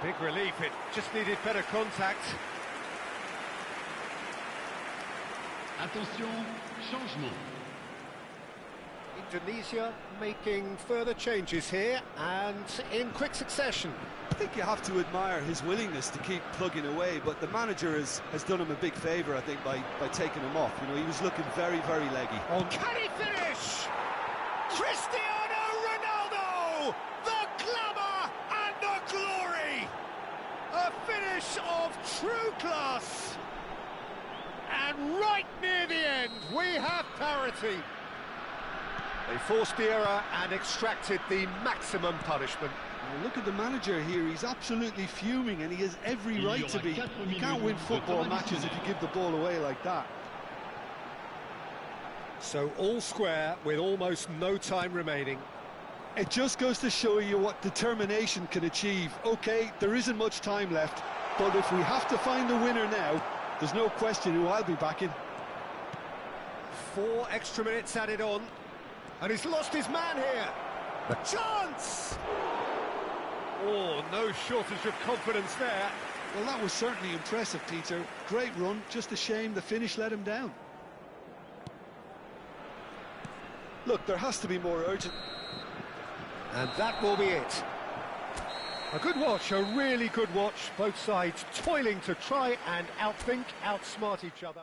Big relief, it just needed better contact. Attention, changement. Indonesia making further changes here, and in quick succession. I think you have to admire his willingness to keep plugging away, but the manager has done him a big favour, I think, by taking him off. You know, he was looking very, very leggy. Oh, can he finish? Cristiano Ronaldo! The glamour and the glory! A finish of true class! And right near the end, we have parity. They forced the error and extracted the maximum punishment. Well, look at the manager here, he's absolutely fuming and he has every right to be. You can't win football matches if you give the ball away like that. So all square with almost no time remaining. It just goes to show you what determination can achieve. OK, there isn't much time left, but if we have to find the winner now, there's no question who I'll be backing. 4 extra minutes added on. And he's lost his man here. A chance! Oh, no shortage of confidence there. Well, that was certainly impressive, Peter. Great run, just a shame the finish let him down. Look, there has to be more urgent. And that will be it. A good watch, a really good watch. Both sides toiling to try and outthink, outsmart each other.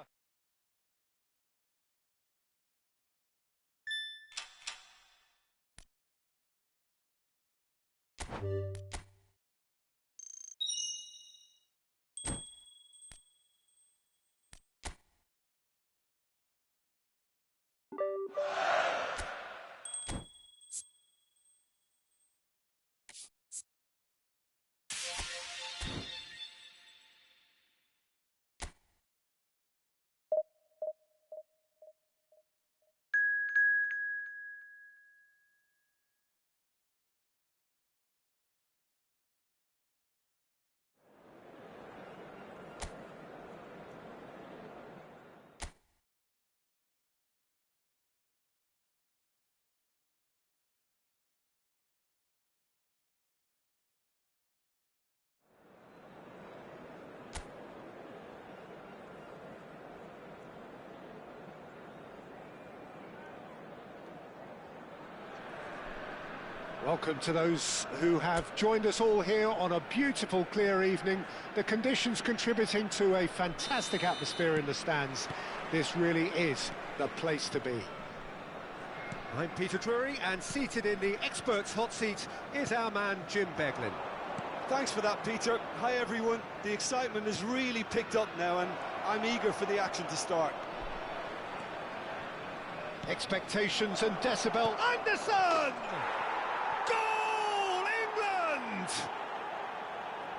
Welcome to those who have joined us all here on a beautiful, clear evening. The conditions contributing to a fantastic atmosphere in the stands. This really is the place to be. I'm Peter Drury, and seated in the experts' hot seat is our man Jim Beglin. Thanks for that, Peter. Hi, everyone. The excitement has really picked up now, and I'm eager for the action to start. Expectations and decibel. Anderson! Goal, England!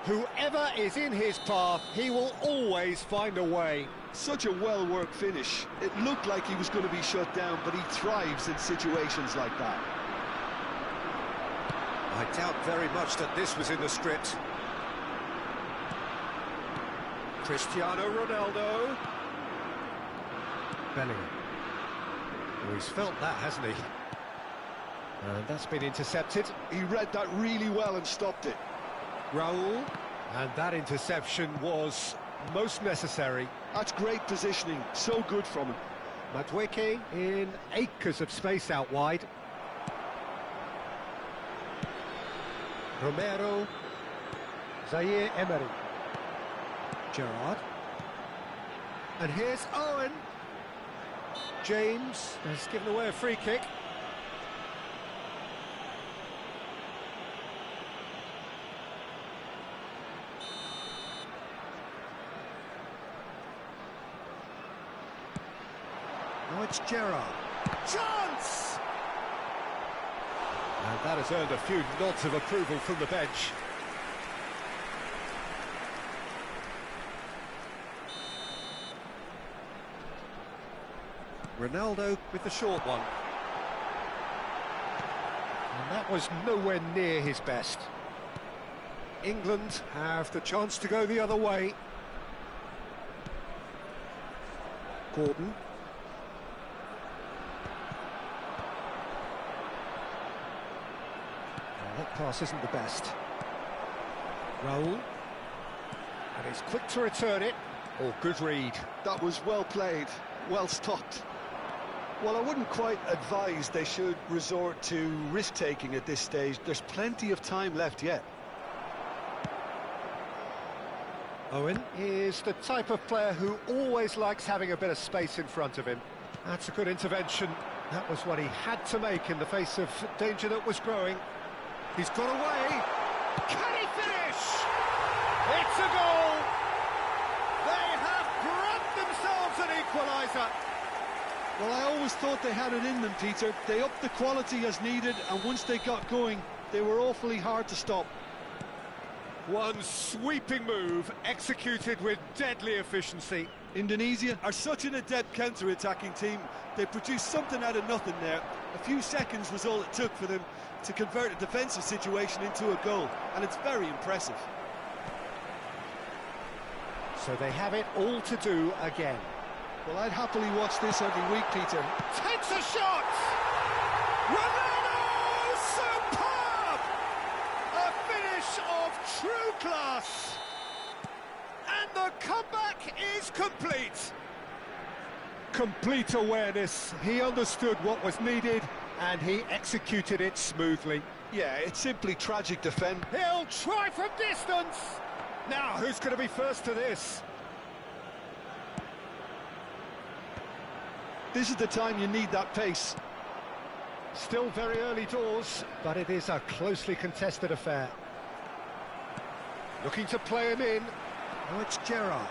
Whoever is in his path, he will always find a way. Such a well-worked finish. It looked like he was going to be shut down, but he thrives in situations like that. I doubt very much that this was in the script. Cristiano Ronaldo. Bellingham. Oh, he's felt that, hasn't he? And that's been intercepted. He read that really well and stopped it. Raul. And that interception was most necessary. That's great positioning, so good from him. Madueke in acres of space out wide. Romero. Zaire Emery. Gerrard. And here's Owen. James has given away a free kick. Now it's Gerrard. Chance! And that has earned a few nods of approval from the bench. Ronaldo with the short one. And that was nowhere near his best. England have the chance to go the other way. Gordon. That pass isn't the best. Raul. And he's quick to return it. Oh, good read. That was well played, well stopped. Well, I wouldn't quite advise they should resort to risk-taking at this stage. There's plenty of time left yet. Owen is the type of player who always likes having a bit of space in front of him. That's a good intervention. That was what he had to make in the face of danger that was growing. He's got away. Can he finish? It's a goal. They have grabbed themselves an equaliser. Well, I always thought they had it in them, Peter. They upped the quality as needed, and once they got going, they were awfully hard to stop. One sweeping move, executed with deadly efficiency. Indonesia are such an adept counter-attacking team. They produced something out of nothing there. A few seconds was all it took for them to convert a defensive situation into a goal, and it's very impressive. So they have it all to do again. Well, I'd happily watch this every week, Peter. Takes a shot! Ronaldo! Superb! A finish of true class! complete. Complete awareness. He understood what was needed and he executed it smoothly. Yeah, it's simply tragic defend. He'll try from distance. Now, who's going to be first to this? This is the time you need that pace. Still very early doors, but it is a closely contested affair. Looking to play him in. Oh, it's Gerrard.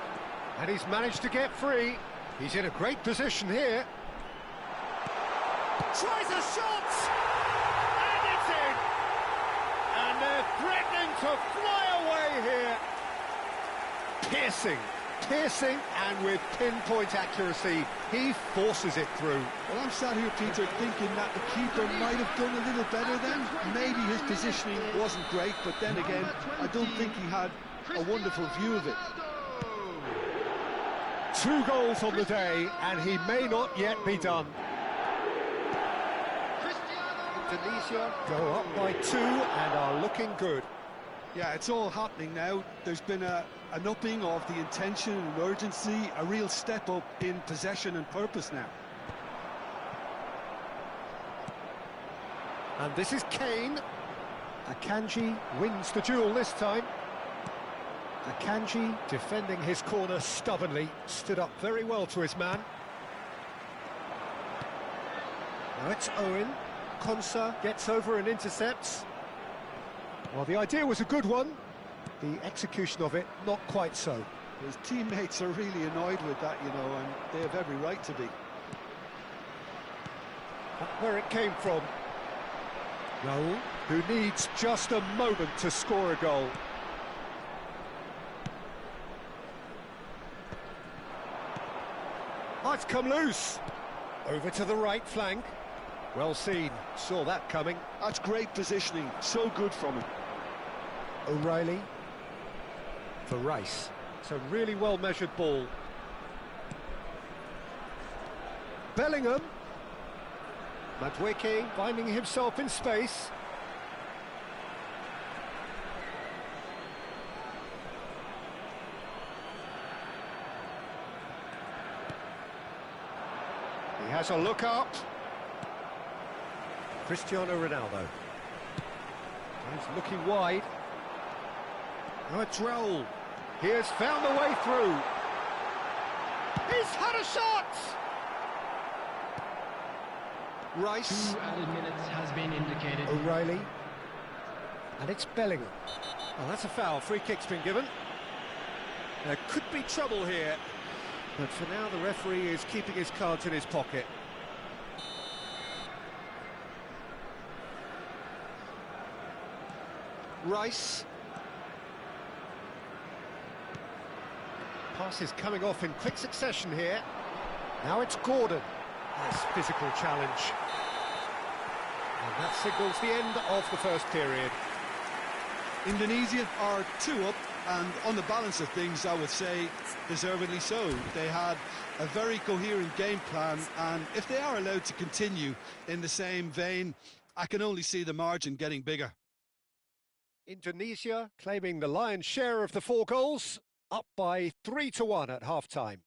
And he's managed to get free. He's in a great position here. Tries a shot! And it's in! And they're threatening to fly away here. Piercing, and with pinpoint accuracy, he forces it through. Well, I'm sat here, Peter, thinking that the keeper might have done a little better then. Maybe his positioning wasn't great, but then again, I don't think he had a wonderful view of it. 2 goals on the day, and he may not yet be done. Indonesia go up by 2 and are looking good. Yeah, it's all happening now. There's been an upping of the intention and urgency, a real step up in possession and purpose now. And this is Kane. Akanji wins the duel this time. Akanji defending his corner stubbornly, stood up very well to his man. Now it's Owen. Konsa gets over and intercepts. Well, the idea was a good one. The execution of it, not quite so. His teammates are really annoyed with that, you know, and they have every right to be. But where it came from. Raul, who needs just a moment to score a goal. Oh, it's come loose. Over to the right flank. Well seen, saw that coming. That's great positioning, so good from him. O'Reilly for Rice. It's a really well-measured ball. Bellingham. Madueke finding himself in space. He has a look up. Cristiano Ronaldo. He's looking wide. Now it's Raul. He has found the way through. He's had a shot! Rice. 2 added minutes has been indicated. O'Reilly. And it's Bellingham. Oh, that's a foul. Free kick's been given. There could be trouble here. But for now, the referee is keeping his cards in his pocket. Rice. Pass is coming off in quick succession here. Now it's Gordon. Nice physical challenge. And that signals the end of the first period. Indonesia are 2 up, and on the balance of things, I would say deservedly so. They had a very coherent game plan, and if they are allowed to continue in the same vein, I can only see the margin getting bigger. Indonesia claiming the lion's share of the 4 goals, up by 3-1 at half-time.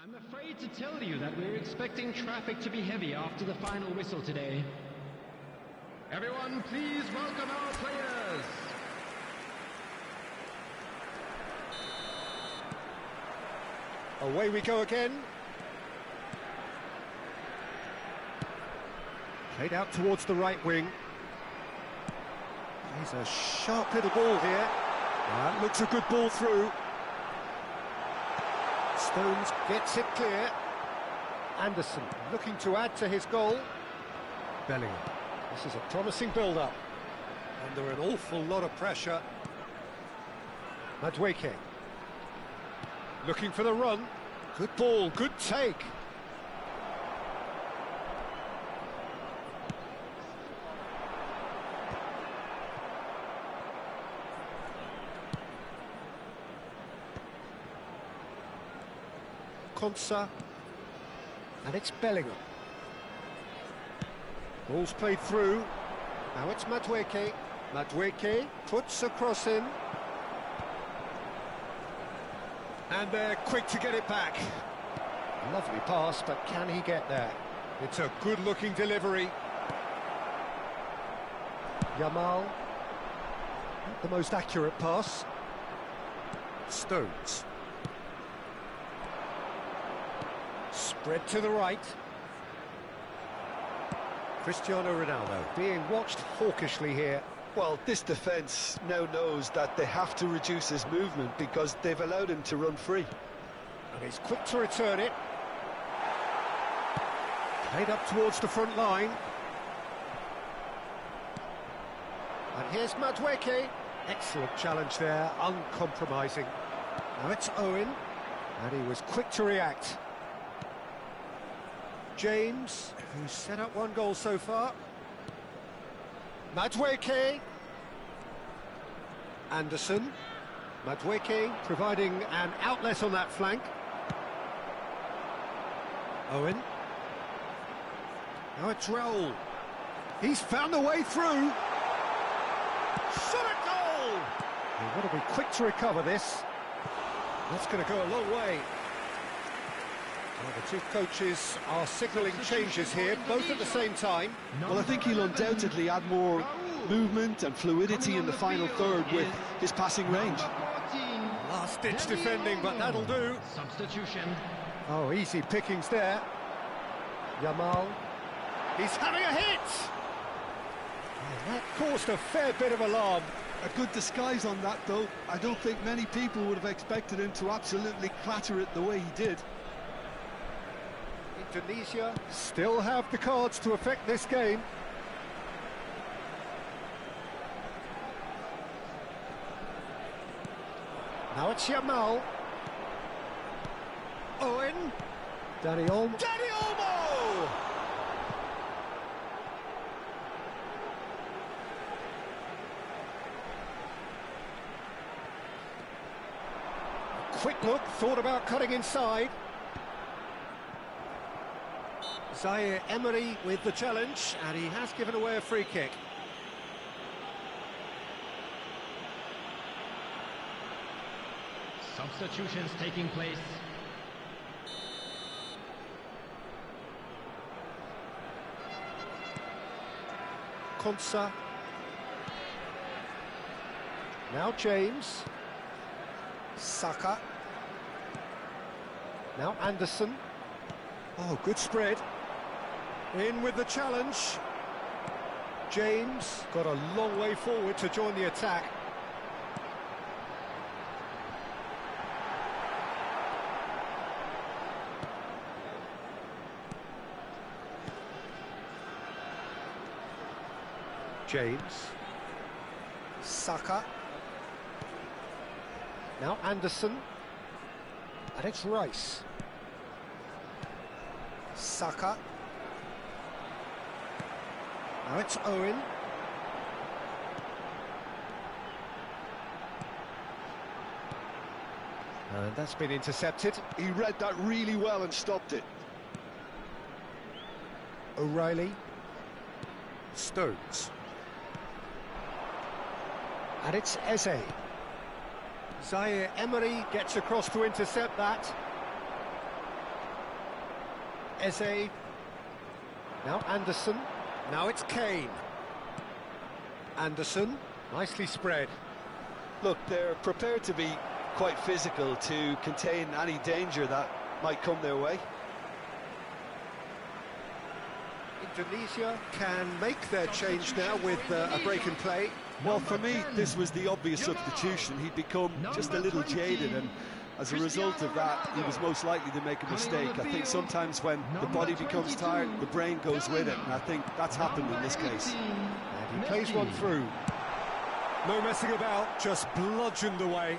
I'm afraid to tell you that we're expecting traffic to be heavy after the final whistle today. Everyone, please welcome our players. Away we go again. Played out towards the right wing. He's a sharp little ball here. That looks a good ball through. Stones gets it clear. Anderson looking to add to his goal. Bellingham. This is a promising build-up. Under an awful lot of pressure. Madueke. Looking for the run. Good ball, good take. Konsa, and it's Bellingham. Ball's played through. Now it's Madueke. Madueke puts a cross in. And they're quick to get it back. Lovely pass, but can he get there? It's a good-looking delivery. Yamal. Not the most accurate pass. Stones. Spread to the right. Cristiano Ronaldo being watched hawkishly here. Well, this defence now knows that they have to reduce his movement because they've allowed him to run free. And he's quick to return it. Played up towards the front line. And here's Madueke. Excellent challenge there, uncompromising. Now it's Owen, and he was quick to react. James, who's set up one goal so far. Madueke. Anderson. Madueke providing an outlet on that flank. Owen. Now it's Raul. He's found a way through. Shot at goal! They've got to be quick to recover this. That's going to go a long way. Well, the two coaches are signalling changes here, both at the same time. Well, I think he'll undoubtedly add more movement and fluidity in the final third with his passing range. Last-ditch defending, but that'll do. Substitution. Oh, easy pickings there. Yamal. He's having a hit! And that caused a fair bit of alarm. A good disguise on that, though. I don't think many people would have expected him to absolutely clatter it the way he did. Indonesia still have the cards to affect this game. Now it's Yamal. Owen. Dani Olmo. Dani Olmo! Quick look, thought about cutting inside. Zaire Emery with the challenge, and he has given away a free kick. Substitutions taking place. Konsa. Now James. Saka. Now Anderson. Oh, good spread. In with the challenge. James got a long way forward to join the attack. James. Saka. Now Anderson. And it's Rice. Saka. Now it's Owen. And that's been intercepted. He read that really well and stopped it. O'Reilly. Stones. And it's Eze. Zaire Emery gets across to intercept that. Eze. Now Anderson. Now it's Kane. Anderson, nicely spread. Look, they're prepared to be quite physical to contain any danger that might come their way. Indonesia can make their change now with a break in play. Well, for me, this was the obvious substitution. He'd become just a little jaded, and as a result of that, he was most likely to make a mistake. I think sometimes when the body becomes tired, the brain goes with it, and I think that's happened in this case. And he plays one through. No messing about, just bludgeoned away.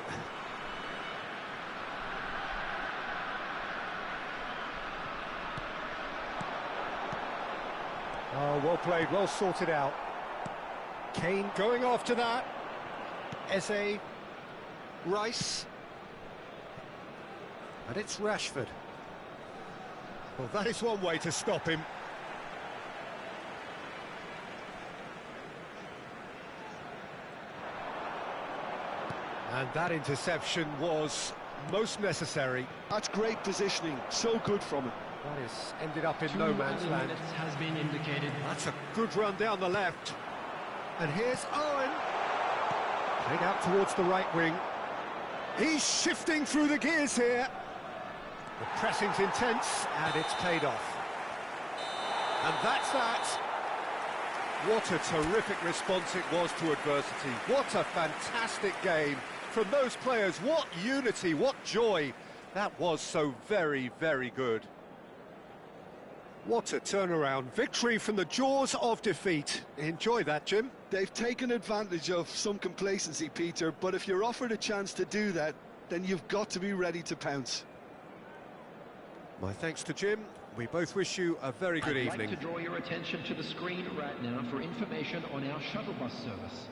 Oh, well played, well sorted out. Kane going after that. Eze. Rice. And it's Rashford. Well, that is one way to stop him. And that interception was most necessary. That's great positioning, so good from him. That has ended up in no man's land. Has been indicated. That's a good run down the left. And here's Owen. Played out towards the right wing. He's shifting through the gears here. The pressing's intense, and it's paid off. And that's that. What a terrific response it was to adversity. What a fantastic game from those players. What unity, what joy. That was so very, very good. What a turnaround. Victory from the jaws of defeat. Enjoy that, Jim. They've taken advantage of some complacency, Peter, but if you're offered a chance to do that, then you've got to be ready to pounce. My thanks to Jim. We both wish you a very good evening. I'd like to draw your attention to the screen right now for information on our shuttle bus service.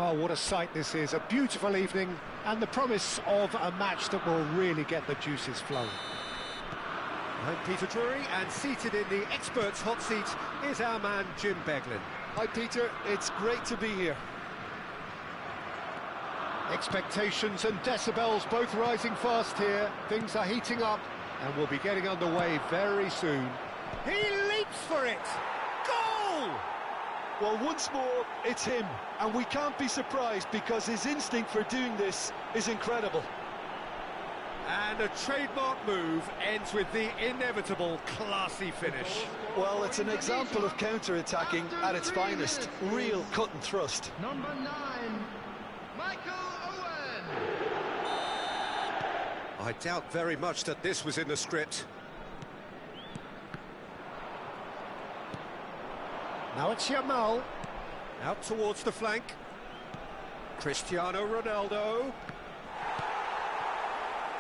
Well, what a sight this is, a beautiful evening and the promise of a match that will really get the juices flowing. I'm Peter Drury, and seated in the experts' hot seat is our man Jim Beglin. Hi Peter, it's great to be here. Expectations and decibels both rising fast here. Things are heating up and we'll be getting underway very soon. He leaps for it! Goal! Well, once more, it's him, and we can't be surprised because his instinct for doing this is incredible. And a trademark move ends with the inevitable classy finish. Well, it's an example of counter-attacking at its finest. Real cut and thrust. Number 9, Michael Owen. I doubt very much that this was in the script. Now it's Yamal. Out towards the flank. Cristiano Ronaldo.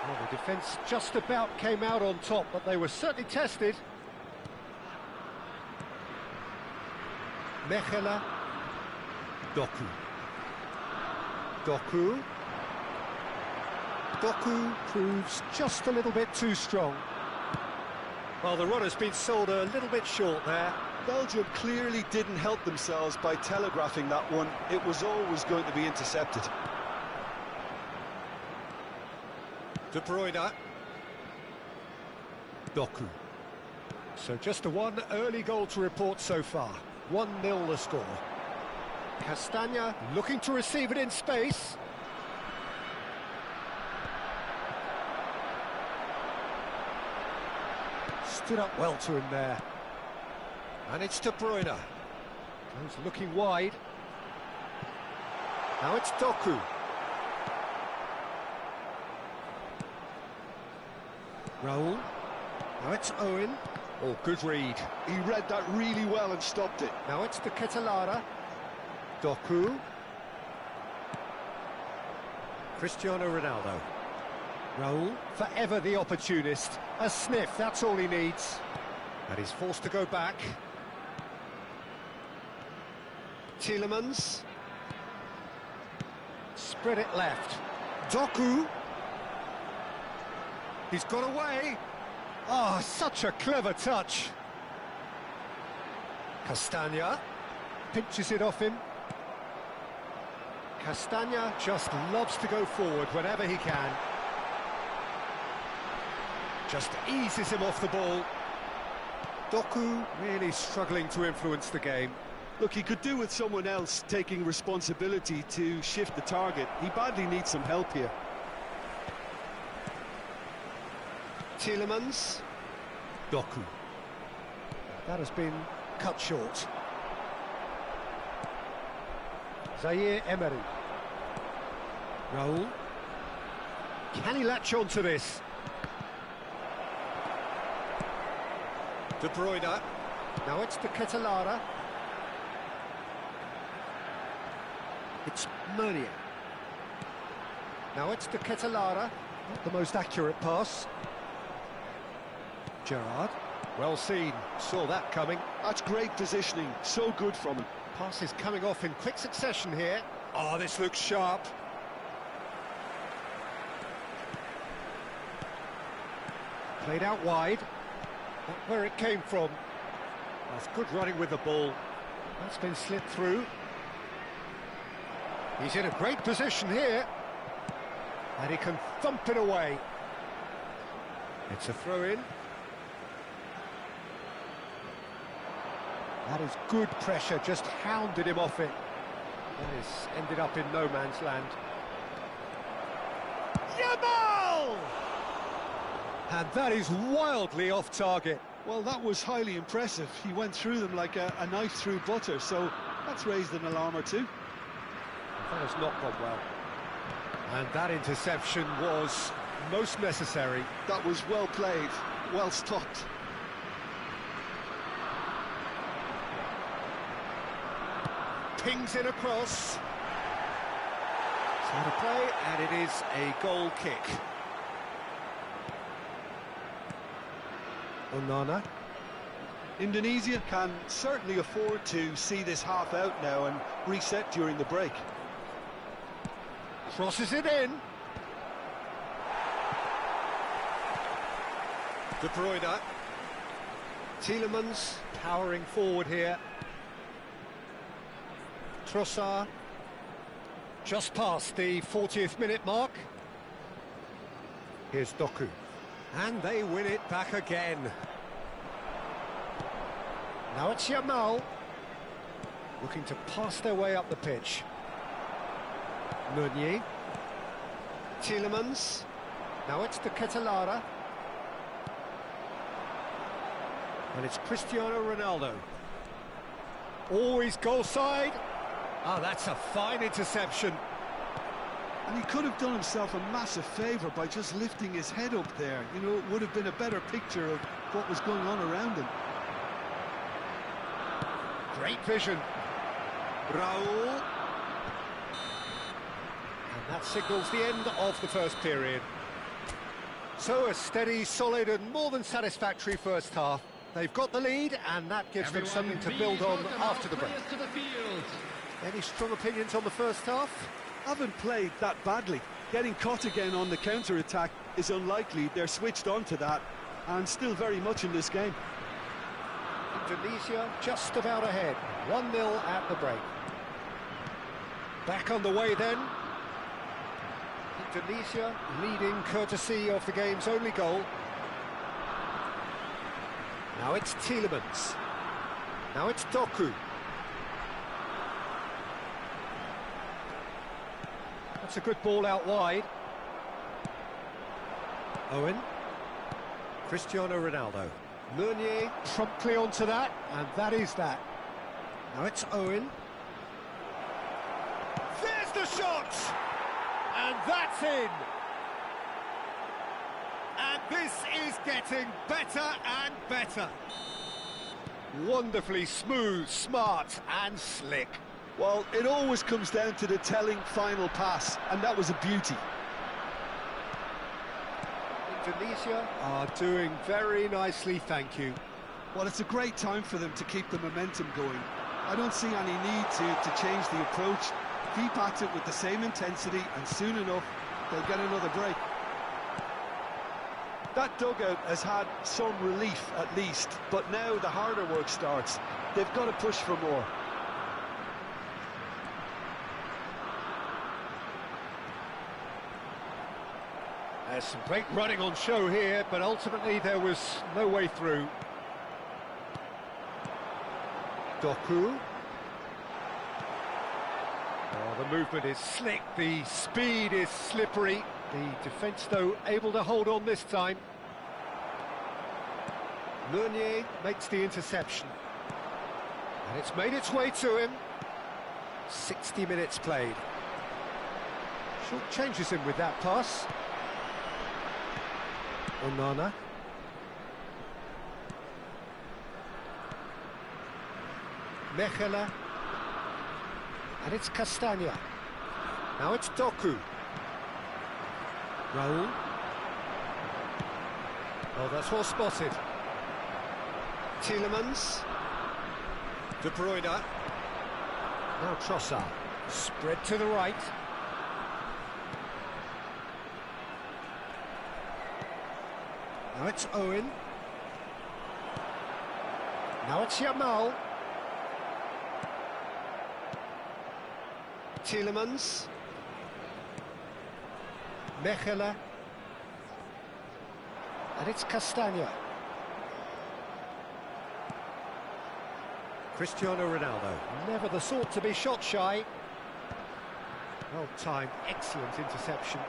Well, the defence just about came out on top, but they were certainly tested. Mechela. Doku. Doku. Doku proves just a little bit too strong. Well, the run has been sold a little bit short there. Belgium clearly didn't help themselves by telegraphing that one. It was always going to be intercepted. De Bruyne. Doku. So just the one early goal to report so far. 1-0 the score. Castagna looking to receive it in space. Stood up well to him there. And it's De Bruyne. Goes looking wide. Now it's Doku. Raul. Now it's Owen. Oh, good read. He read that really well and stopped it. Now it's the Ketelara. Doku. Cristiano Ronaldo. Raul, forever the opportunist. A sniff, that's all he needs. And he's forced to go back. Tielemans. Spread it left. Doku. He's got away. Oh, such a clever touch. Castagna pinches it off him. Castagna just loves to go forward whenever he can. Just eases him off the ball. Doku really struggling to influence the game. Look, he could do with someone else taking responsibility to shift the target. He badly needs some help here. Tielemans. Doku. That has been cut short. Zaire Emery. Raul. Can he latch on to this? De Bruyne. Now it's the Ketelara. It's Meunier. Now it's the Ketelara. Not the most accurate pass. Gerrard. Well seen. Saw that coming. That's great positioning. So good from him. Pass is coming off in quick succession here. Oh, this looks sharp. Played out wide. Not where it came from. That's good running with the ball. That's been slipped through. He's in a great position here. And he can thump it away. It's a throw-in. That is good pressure, just hounded him off it. That has ended up in no man's land. Yamal! And that is wildly off target. Well, that was highly impressive. He went through them like a knife through butter, so that's raised an alarm or two. That has not gone well. And that interception was most necessary. That was well played, well stopped. Pings in across. It's out of play, and it is a goal kick. Onana. Indonesia can certainly afford to see this half out now and reset during the break. Crosses it in. De Bruyne. Tielemans powering forward here. Trossard. Just past the 40th minute mark. Here's Doku. And they win it back again. Now it's Yamal. Looking to pass their way up the pitch. Meunier. Tielemans. Now it's the Ketelara. And it's Cristiano Ronaldo. Always goal side. Ah, that's a fine interception. And he could have done himself a massive favour by just lifting his head up there. You know, it would have been a better picture of what was going on around him. Great vision. Raul. And that signals the end of the first period. So a steady, solid and more than satisfactory first half. They've got the lead and that gives them something to build on after the break. Any strong opinions on the first half? Haven't played that badly. Getting caught again on the counter-attack is unlikely. They're switched on to that and still very much in this game. Indonesia just about ahead. 1-0 at the break. Back on the way then. Indonesia leading courtesy of the game's only goal. Now it's Tielemans. Now it's Doku. That's a good ball out wide. Owen. Cristiano Ronaldo. Meunier promptly onto that, and that is that. Now it's Owen. There's the shot! And that's in! And this is getting better and better. Wonderfully smooth, smart and slick. Well, it always comes down to the telling final pass, and that was a beauty. Indonesia are doing very nicely, thank you. Well, it's a great time for them to keep the momentum going. I don't see any need to change the approach. Keep at it with the same intensity, and soon enough, they'll get another break. That dugout has had some relief, at least, but now the harder work starts. They've got to push for more. There's some great running on show here, but ultimately there was no way through. Doku. Oh, the movement is slick, the speed is slippery. The defence, though, able to hold on this time. Meunier makes the interception. And it's made its way to him. 60 minutes played. Short changes him with that pass. Onana. Mechela. And it's Castagna. Now it's Doku. Raul. Oh, that's well spotted. Tielemans. De Bruyne. Now Trossard. Spread to the right. Now it's Owen. Now it's Yamal. Tielemans. Mechela. And it's Castagna. Cristiano Ronaldo, never the sort to be shot shy. Well timed, excellent interception.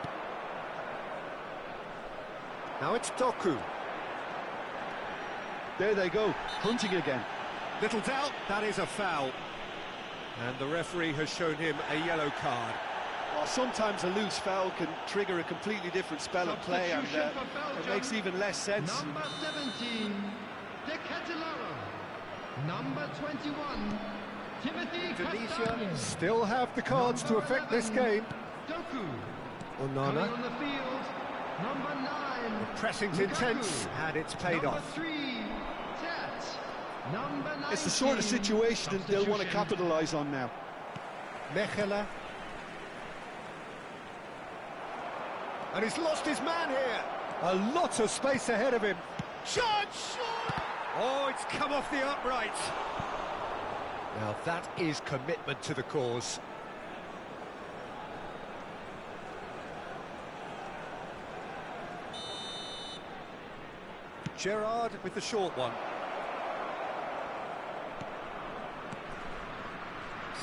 Now it's Doku. There they go, hunting again. Little doubt, that is a foul. And the referee has shown him a yellow card. Well, sometimes a loose foul can trigger a completely different spell of play, and it makes even less sense. Number 17, the Ketelara. Number 21, Timothy Indonesia Castagna. still have the cards to affect this game. Doku. Onana. Coming on the field, number 9. The pressing's intense, and it's paid Number off. 3, Tet. Number 19. It's the sort of situation that they'll want to Substitution. capitalise on now. Mechela. And he's lost his man here. A lot of space ahead of him. Chance! Oh, it's come off the upright. Now that is commitment to the cause. Gerrard with the short one.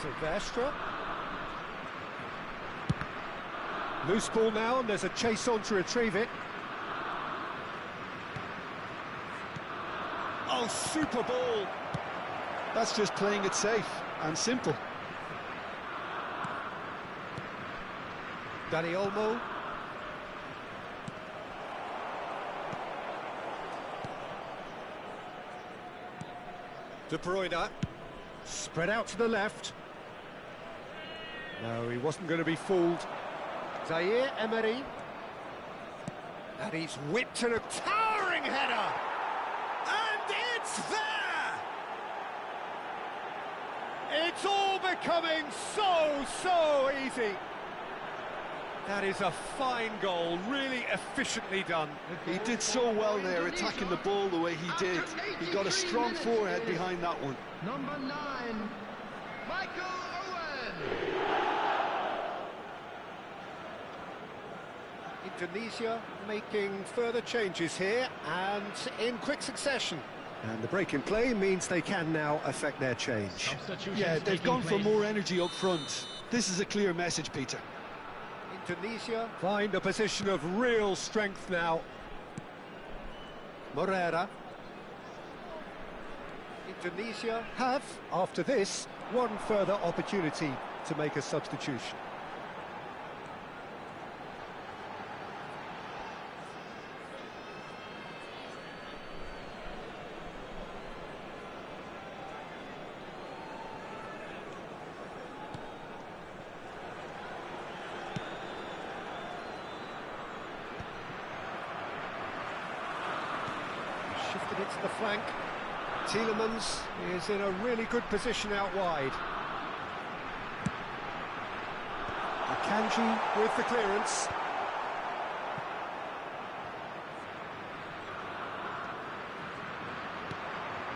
Silvestre. Loose ball now, and there's a chase on to retrieve it. Oh, super ball. That's just playing it safe and simple. Dani Olmo. De Bruyne. Spread out to the left. No, he wasn't going to be fooled. Zaire Emery. And he's whipped in a towering header. And it's there! It's all becoming so easy. That is a fine goal, really efficiently done. He did so well there, attacking the ball the way he did. He got a strong forehead behind that one. Number 9, Michael Owen. Indonesia making further changes here, and in quick succession. And the break in play means they can now affect their change. Yeah, they've gone for more energy up front. This is a clear message, Peter. Indonesia find a position of real strength now. Morera. Indonesia have, after this, one further opportunity to make a substitution. Shifted it to the flank. Tielemans is in a really good position out wide. Akanji with the clearance.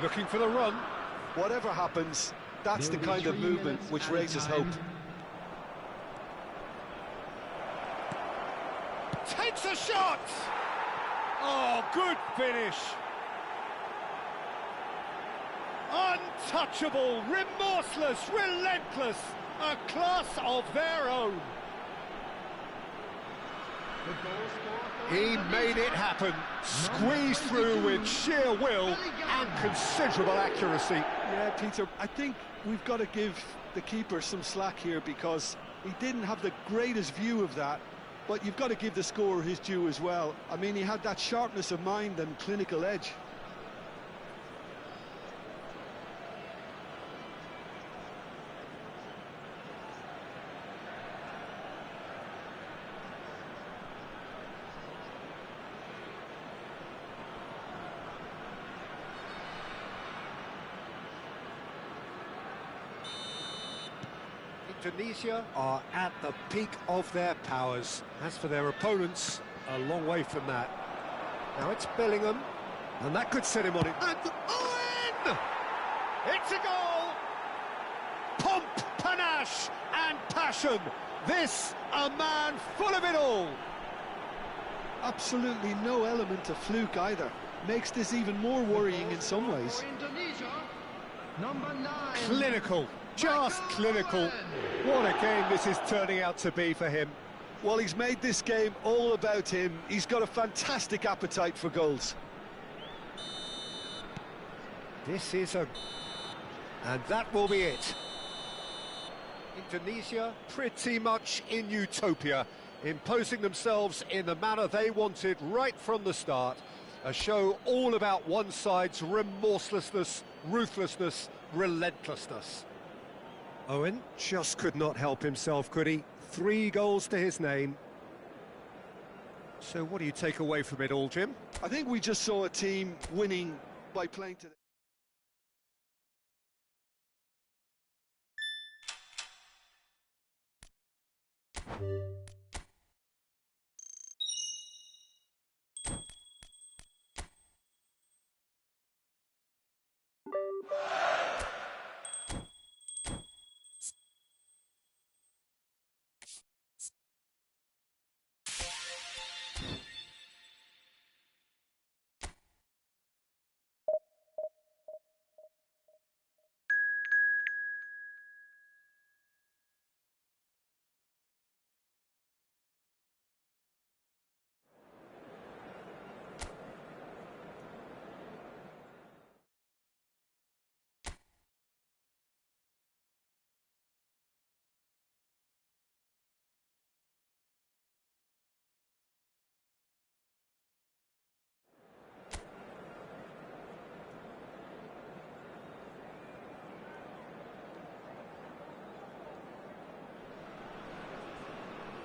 Looking for the run. Whatever happens, that's the kind of movement which raises hope. Takes a shot! Oh, good finish! Untouchable, remorseless, relentless, a class of their own. He made it happen, squeezed through with sheer will and considerable accuracy. Yeah, Peter, I think we've got to give the keeper some slack here because he didn't have the greatest view of that, but you've got to give the scorer his due as well. I mean, he had that sharpness of mind and clinical edge. Indonesia are at the peak of their powers. As for their opponents, a long way from that. Now it's Bellingham, and that could set him on it. And Owen! It's a goal! Pomp, panache, and passion. This, a man full of it all. Absolutely no element of fluke either. Makes this even more worrying in some ways. Indonesia, number 9. Clinical. Just clinical. What a game this is turning out to be for him. Well, he's made this game all about him. He's got a fantastic appetite for goals. This is a... And that will be it. Indonesia pretty much in utopia, imposing themselves in the manner they wanted right from the start. A show all about one side's remorselessness, ruthlessness, relentlessness. Owen just could not help himself, could he? 3 goals to his name. So what do you take away from it all, Jim? I think we just saw a team winning by playing to the...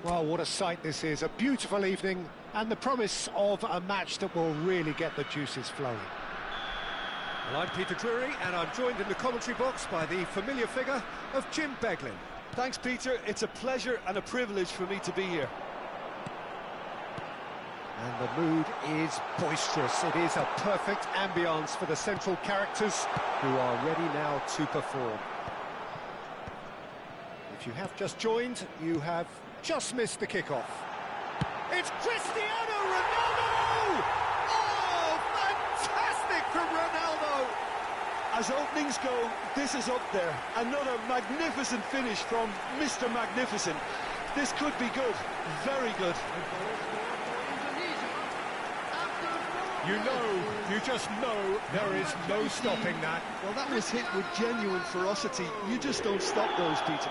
Well, what a sight this is. A beautiful evening and the promise of a match that will really get the juices flowing. Well, I'm Peter Drury, and I'm joined in the commentary box by the familiar figure of Jim Beglin. Thanks, Peter. It's a pleasure and a privilege for me to be here. And the mood is boisterous. It is a perfect ambience for the central characters who are ready now to perform. If you have just joined, you have just missed the kickoff. It's Cristiano Ronaldo! Oh, fantastic from Ronaldo! As openings go, this is up there. Another magnificent finish from Mr. Magnificent. This could be good, very good. You just know there is no stopping that. Well, that was hit with genuine ferocity. You just don't stop those, Peter.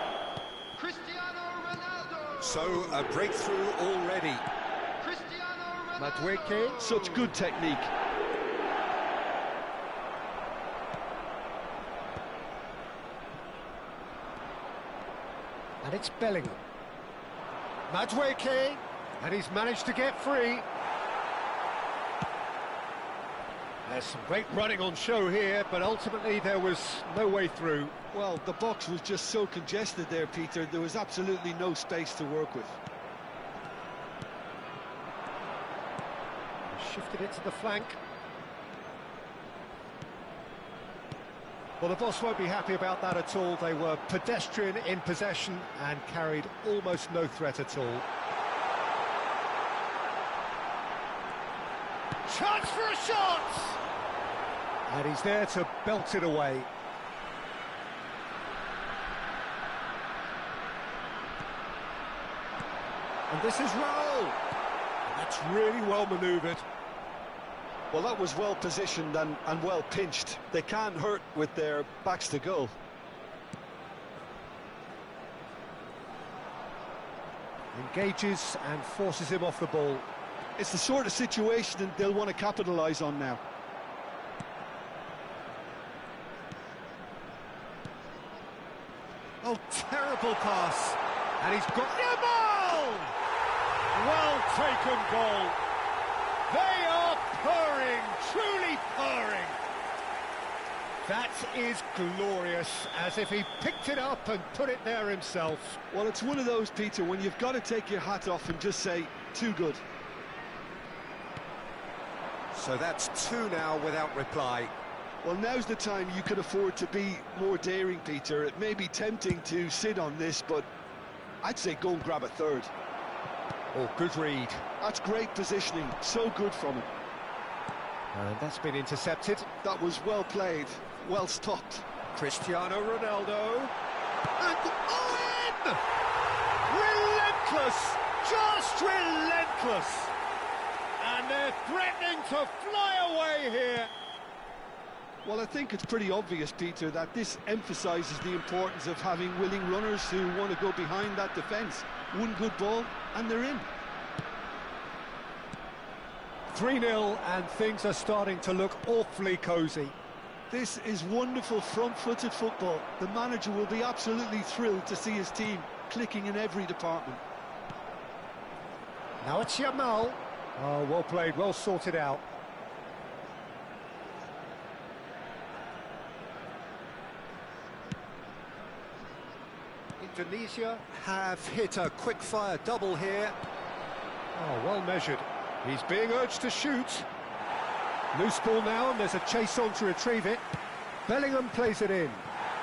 Cristiano Ronaldo! So, a breakthrough already. Cristiano Ronaldo! Madueke. Such good technique. And it's Bellingham. Madueke. And he's managed to get free. There's some great running on show here, but ultimately there was no way through. Well, the box was just so congested there, Peter. There was absolutely no space to work with. He shifted it to the flank. Well, the boss won't be happy about that at all. They were pedestrian in possession and carried almost no threat at all. Chance for a shot! And he's there to belt it away. And this is Raul. That's really well manoeuvred. Well, that was well positioned and well pinched. They can't hurt with their backs to goal. Engages and forces him off the ball. It's the sort of situation that they'll want to capitalise on now. Oh, terrible pass. And he's got the ball! Well taken goal. They are purring, truly purring. That is glorious, as if he picked it up and put it there himself. Well, it's one of those, Peter, when you've got to take your hat off and just say, too good. So that's two now without reply. Well, now's the time you could afford to be more daring, Peter. It may be tempting to sit on this, but I'd say go and grab a third. Oh, good read. That's great positioning, so good from him. And that's been intercepted. That was well played, well stopped. Cristiano Ronaldo. And Owen! Relentless! Just relentless! And they're threatening to fly away here. Well, I think it's pretty obvious, Peter, that this emphasises the importance of having willing runners who want to go behind that defence. One good ball, and they're in. 3-0, and things are starting to look awfully cosy. This is wonderful front-footed football. The manager will be absolutely thrilled to see his team clicking in every department. Now it's Yamal. Oh, well played, well sorted out. Indonesia have hit a quick-fire double here. Oh, well measured. He's being urged to shoot. Loose ball now, and there's a chase on to retrieve it. Bellingham plays it in.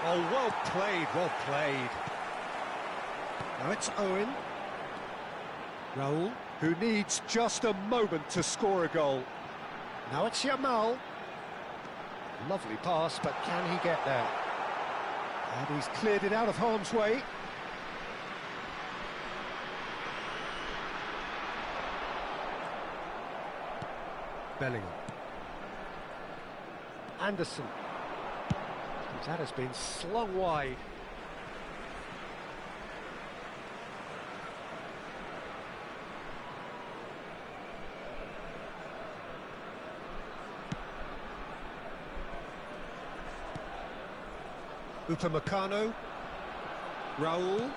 Oh, well played, well played. Now it's Owen. Raul, who needs just a moment to score a goal. Now it's Yamal. Lovely pass, but can he get there? And he's cleared it out of harm's way. Bellingham. Anderson. That has been slung wide. Upamecano. Raul.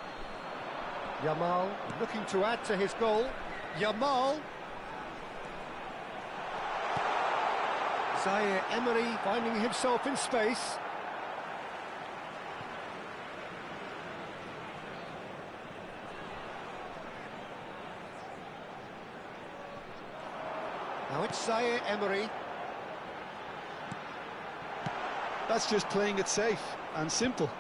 Yamal looking to add to his goal. Yamal. Zaire Emery finding himself in space. Now it's Zaire Emery. That's just playing it safe and simple.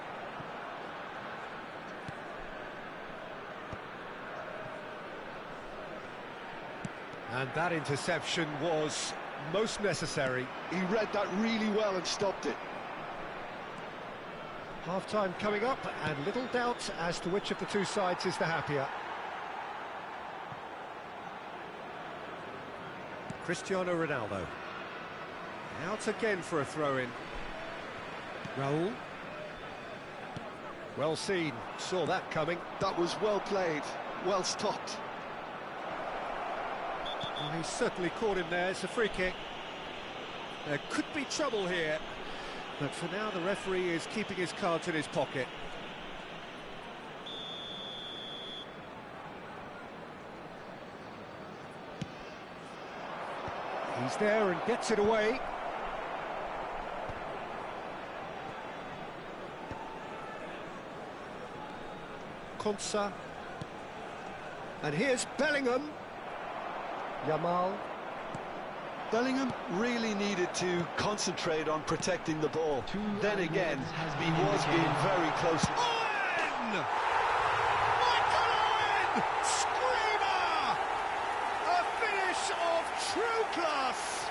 And that interception was most necessary. He read that really well and stopped it. Half-time coming up, and little doubt as to which of the two sides is the happier. Cristiano Ronaldo. Out again for a throw-in. Raul. Well seen, saw that coming. That was well played, well stopped. Oh, he's certainly caught him there. It's a free kick. There could be trouble here, but for now the referee is keeping his cards in his pocket. He's there and gets it away. Konsa. And here's Bellingham. Yamal. Bellingham really needed to concentrate on protecting the ball. Then again, he was being very close. Owen! Michael Owen! Screamer! A finish of true class!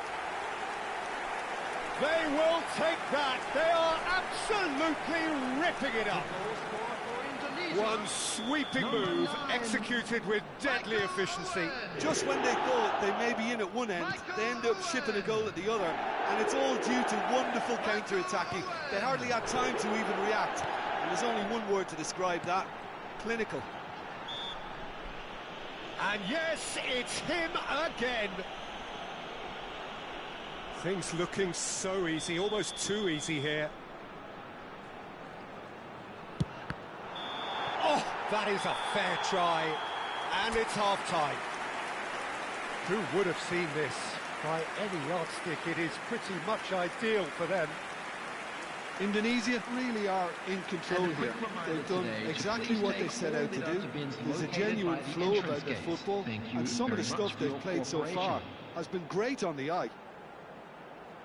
They will take that. They are absolutely ripping it up. One sweeping move, executed with deadly efficiency. Just when they thought they may be in at one end, they end up shipping a goal at the other, and it's all due to wonderful counter-attacking. They hardly had time to even react, and there's only one word to describe that: clinical. And yes, it's him again. Things looking so easy, almost too easy here. Oh, that is a fair try, and it's half-time. Who would have seen this? By any yardstick, it is pretty much ideal for them. Indonesia really are in control here. They've done exactly what they set out to do. There's a genuine flow about their football, and some of the stuff they've played so far has been great on the eye.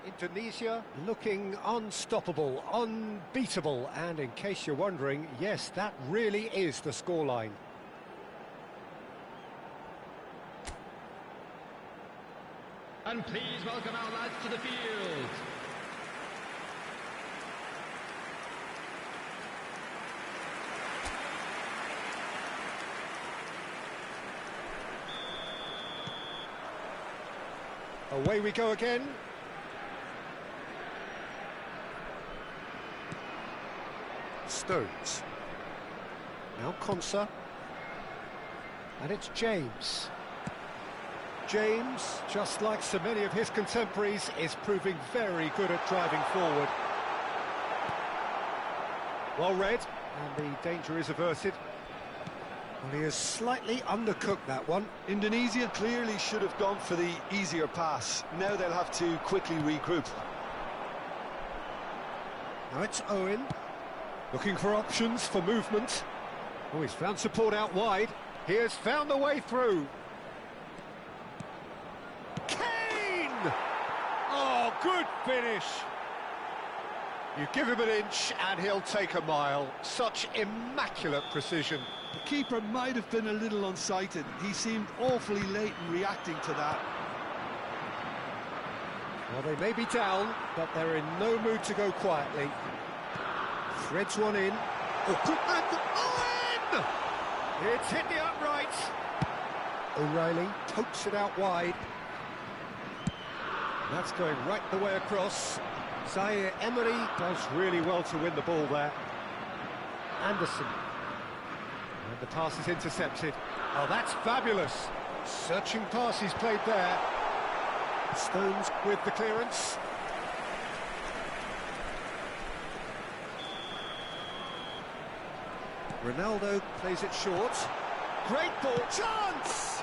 Indonesia looking unstoppable, unbeatable, and in case you're wondering, yes, that really is the scoreline. And please welcome our lads to the field. Away we go again. Stones. Now Konsa. And it's James. James, just like so many of his contemporaries, is proving very good at driving forward. Well read, and the danger is averted. Well, he has slightly undercooked that one. Indonesia clearly should have gone for the easier pass. Now they'll have to quickly regroup. Now it's Owen. Looking for options for movement. Oh, he's found support out wide. He has found the way through. Kane! Oh, good finish. You give him an inch and he'll take a mile. Such immaculate precision. The keeper might have been a little unsighted. He seemed awfully late in reacting to that. Well, they may be down, but they're in no mood to go quietly. Threads one in. Oh, good, and Owen! It's hit the upright. O'Reilly pokes it out wide. That's going right the way across. Zaire Emery does really well to win the ball there. Anderson. And the pass is intercepted. Oh, that's fabulous. Searching pass he's played there. Stones with the clearance. Ronaldo plays it short. Great ball. Chance!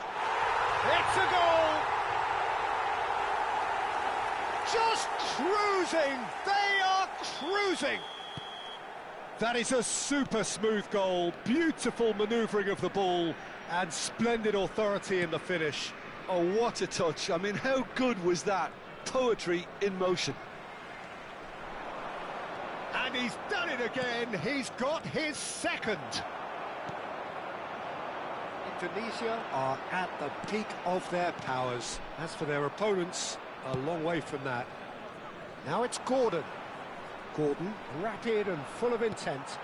It's a goal! Just cruising! They are cruising! That is a super smooth goal, beautiful manoeuvring of the ball, and splendid authority in the finish. Oh, what a touch. I mean, how good was that? Poetry in motion. And he's done it again. He's got his second. Indonesia are at the peak of their powers. As for their opponents, a long way from that. Now it's Gordon. Gordon, rapid and full of intent.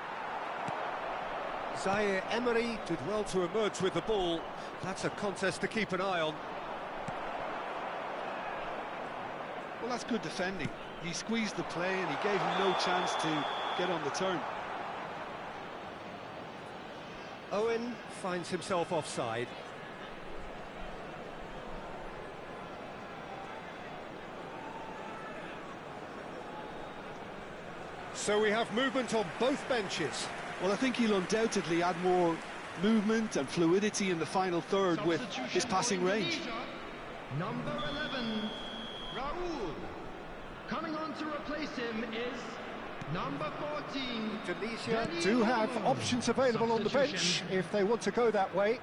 Zaire Emery did well to emerge with the ball. That's a contest to keep an eye on. Well, that's good defending. He squeezed the play and he gave him no chance to get on the turn. Owen finds himself offside. So we have movement on both benches. Well, I think he'll undoubtedly add more movement and fluidity in the final third with his passing range. Number 11, Raul. Coming on to replace him is number 14. Tunisia do have options available on the bench if they want to go that way.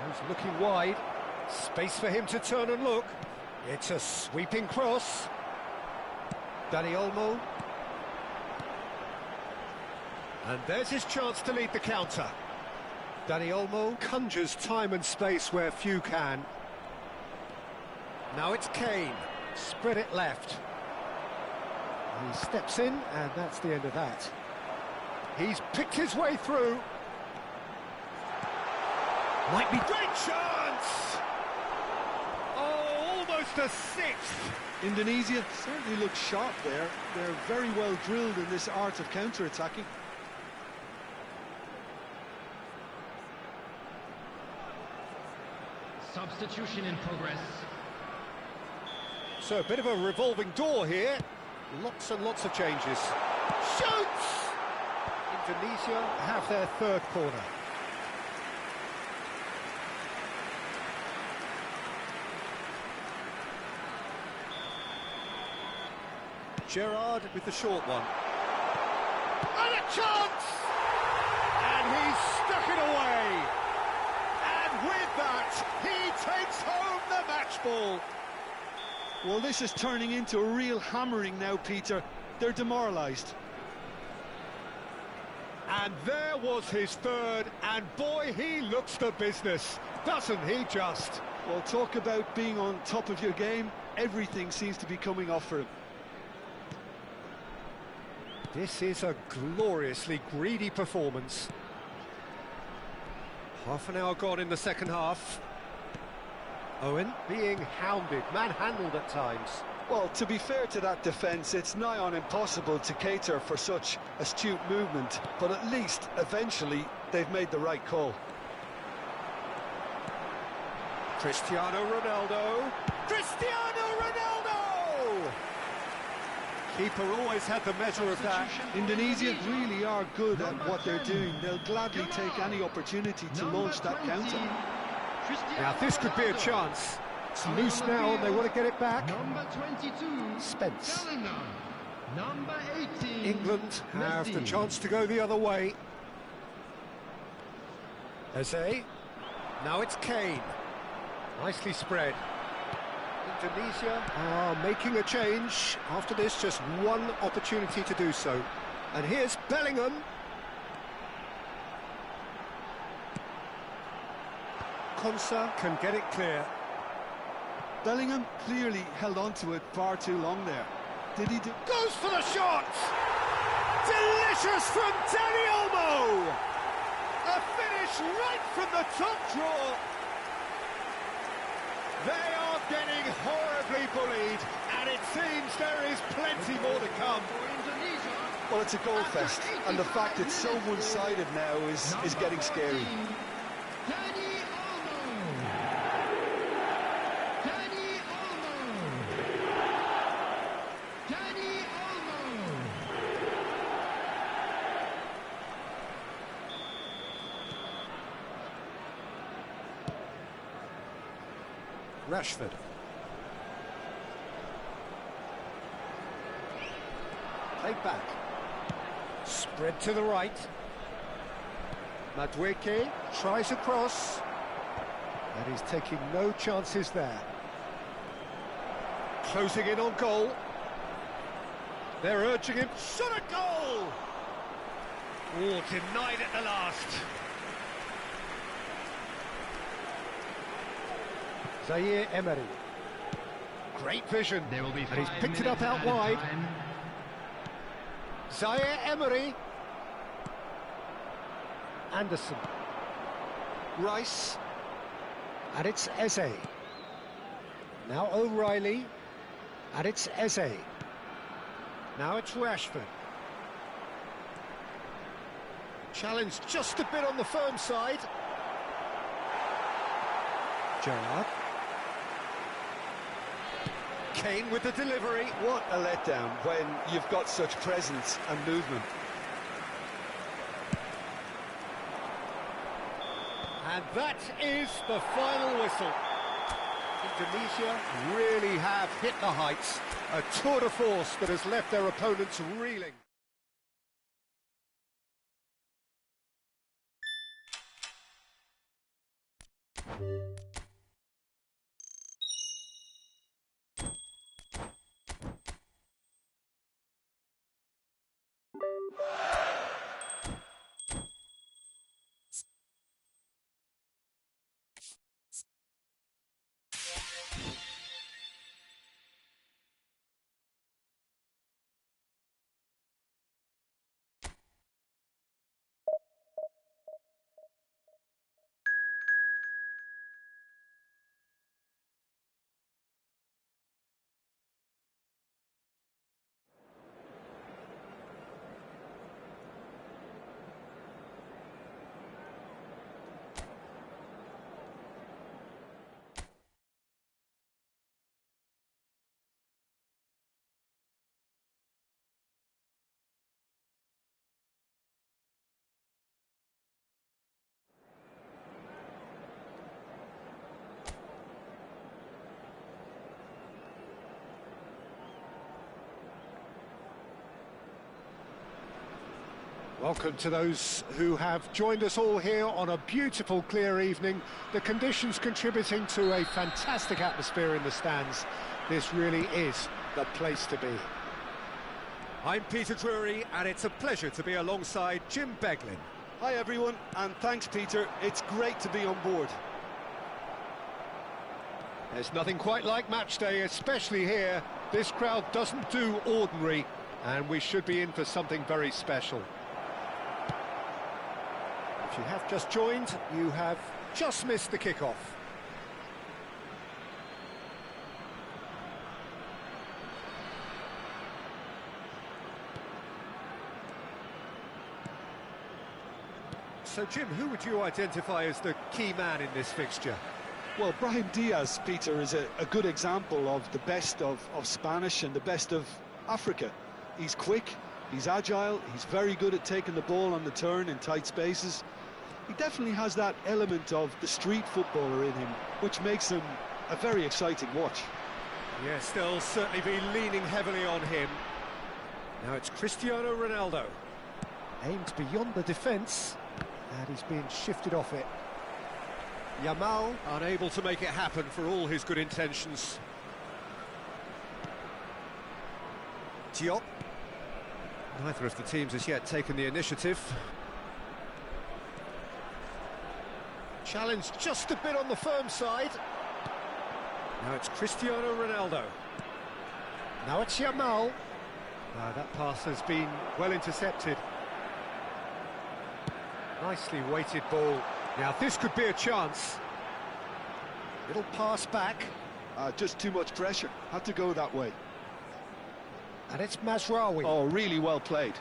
He's looking wide. Space for him to turn and look. It's a sweeping cross. Dani Olmo. And there's his chance to lead the counter. Dani Olmo conjures time and space where few can. Now it's Kane. Spread it left. He steps in, and that's the end of that. He's picked his way through. Might be great chance! Oh, almost a sixth. Indonesia certainly looks sharp there. They're very well drilled in this art of counter-attacking. Substitution in progress. So a bit of a revolving door here. Lots and lots of changes. Shoots! Indonesia have their third corner. Gerrard with the short one. And a chance! And he's stuck it away. And with that, he takes home the match ball. Well, this is turning into a real hammering now, Peter. They're demoralised. And there was his third, and boy, he looks the business, doesn't he just? Well, talk about being on top of your game. Everything seems to be coming off for him. This is a gloriously greedy performance. Half an hour gone in the second half. Owen being hounded, manhandled at times. Well, to be fair to that defence, it's nigh on impossible to cater for such astute movement, but at least, eventually, they've made the right call. Cristiano Ronaldo. Cristiano Ronaldo! Keeper always had the measure of that. Indonesia really are good at what they're doing. They'll gladly take any opportunity to launch that counter. Now this could be a chance. It's loose now and they want to get it back. Number 22, Spence. Number 18, England have the chance to go the other way. Eze. Now it's Kane. Nicely spread. Indonesia are making a change. After this, just one opportunity to do so. And here's Bellingham. Konsa can get it clear. Bellingham clearly held on to it far too long there. Did he do... Goes for the shot! Delicious from Dani Olmo! A finish right from the top draw. They are getting horribly bullied, and it seems there is plenty more to come. Well, it's a goal fest, and the fact it's so one-sided now is getting scary. Rashford. Played back. Spread to the right. Madueke tries a cross. And he's taking no chances there. Closing in on goal. They're urging him. Shot a goal! Oh, denied at the last. Zaire Emery. Great vision. There will be and he's 5 picked it up minutes out wide. time. Zaire Emery. Anderson. Rice. And it's Eze. Now O'Reilly. And it's Eze. Now it's Rashford. Challenge just a bit on the firm side. Gerrard. Kane with the delivery. What a letdown when you've got such presence and movement. And that is the final whistle. Indonesia really have hit the heights. A tour de force that has left their opponents reeling. Welcome to those who have joined us all here on a beautiful, clear evening. The conditions contributing to a fantastic atmosphere in the stands. This really is the place to be. I'm Peter Drury, and it's a pleasure to be alongside Jim Beglin. Hi everyone, and thanks Peter. It's great to be on board. There's nothing quite like match day, especially here. This crowd doesn't do ordinary, and we should be in for something very special. If you have just joined, you have just missed the kickoff. So, Jim, who would you identify as the key man in this fixture? Well, Brahim Diaz, Peter, is a good example of the best of Spanish and the best of Africa. He's quick, he's agile, he's very good at taking the ball on the turn in tight spaces. He definitely has that element of the street footballer in him, which makes him a very exciting watch. Yes, they'll certainly be leaning heavily on him. Now it's Cristiano Ronaldo. Aimed beyond the defence, and he's being shifted off it. Yamal unable to make it happen for all his good intentions. Diop. Neither of the teams has yet taken the initiative. Challenge just a bit on the firm side. Now it's Cristiano Ronaldo. Now it's Yamal. That pass has been well intercepted. Nicely weighted ball. Now this could be a chance. Little pass back. Just too much pressure. Had to go that way. And it's Mazraoui. Oh, really well played.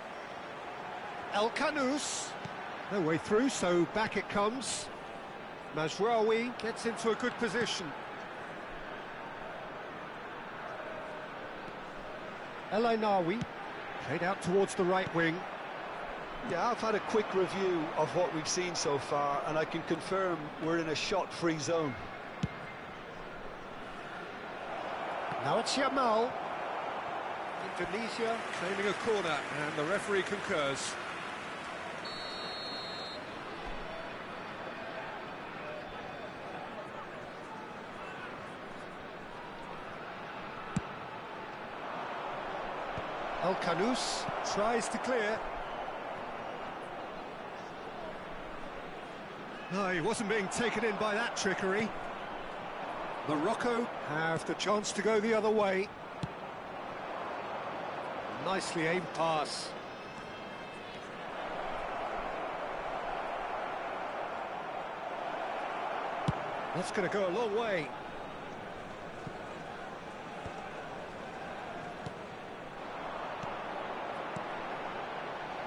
El Kanous. No way through, so back it comes. Mazraoui gets into a good position. El Ainawi played out towards the right wing. Yeah, I've had a quick review of what we've seen so far, and I can confirm we're in a shot-free zone. Now it's Yamal. Indonesia claiming a corner, and the referee concurs. Al-Kanous tries to clear. No, he wasn't being taken in by that trickery. Morocco have the chance to go the other way. Nicely aimed pass. That's going to go a long way.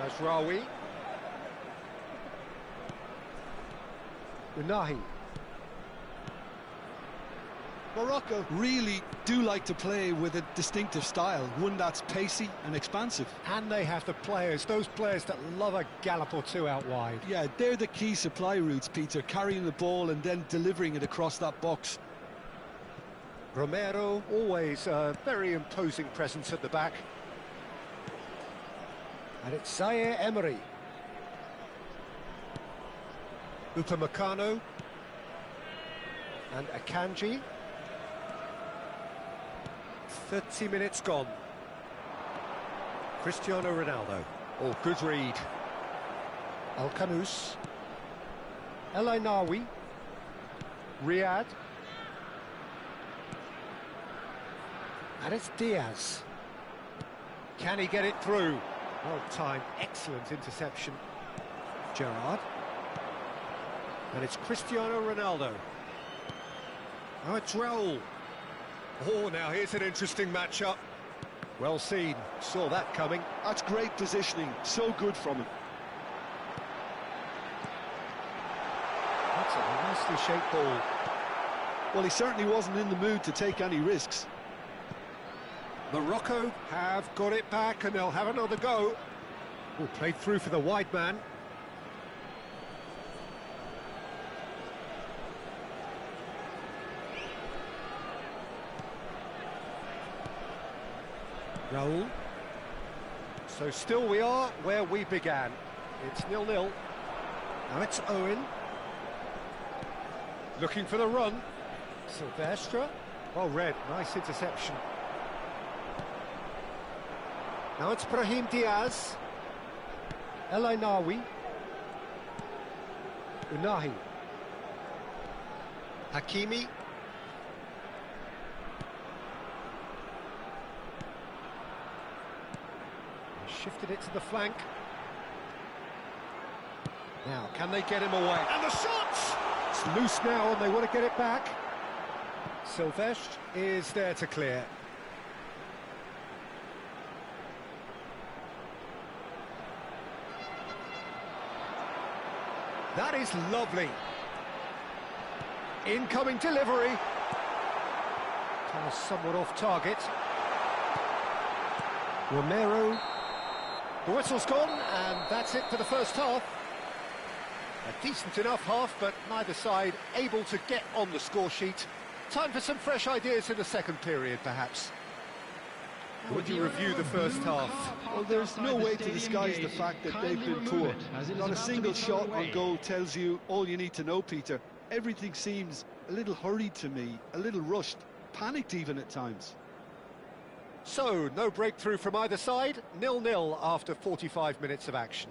Mazraoui. Menahi. Morocco really do like to play with a distinctive style, one that's pacey and expansive. And they have the players, those players that love a gallop or two out wide. Yeah, they're the key supply routes, Peter, carrying the ball and then delivering it across that box. Romero, always a very imposing presence at the back. And it's Zaire Emery. Upamecano. And Akanji. 30 minutes gone. Cristiano Ronaldo. Oh, good read. Al-Kanous. El Ainaoui. Riyad. And it's Diaz. Can he get it through? Well timed, excellent interception. Gerrard. And it's Cristiano Ronaldo. Now it's Raul. Oh, now here's an interesting matchup. Well seen, saw that coming. That's great positioning, so good from him. That's a nicely shaped ball. Well, he certainly wasn't in the mood to take any risks. Morocco have got it back and they'll have another go. Oh, played through for the wide man. Raul. So still we are where we began. It's 0-0. Now it's Owen. Looking for the run. Silvestre. Well read, nice interception. Now it's Brahim Diaz. El Ainaoui. Unahi. Hakimi. Shifted it to the flank. Now, can they get him away? And the shot! It's loose now and they want to get it back. Silvestre is there to clear. That is lovely. Incoming delivery. Somewhat off target. Romero. The whistle's gone, and that's it for the first half. A decent enough half, but neither side able to get on the score sheet. Time for some fresh ideas in the second period, perhaps. How would you review the first half? Well, there's no way to disguise the fact that they've been poor. Not a single shot on goal tells you all you need to know, Peter. Everything seems a little hurried to me, a little rushed, panicked even at times. So, no breakthrough from either side, 0-0 after 45 minutes of action.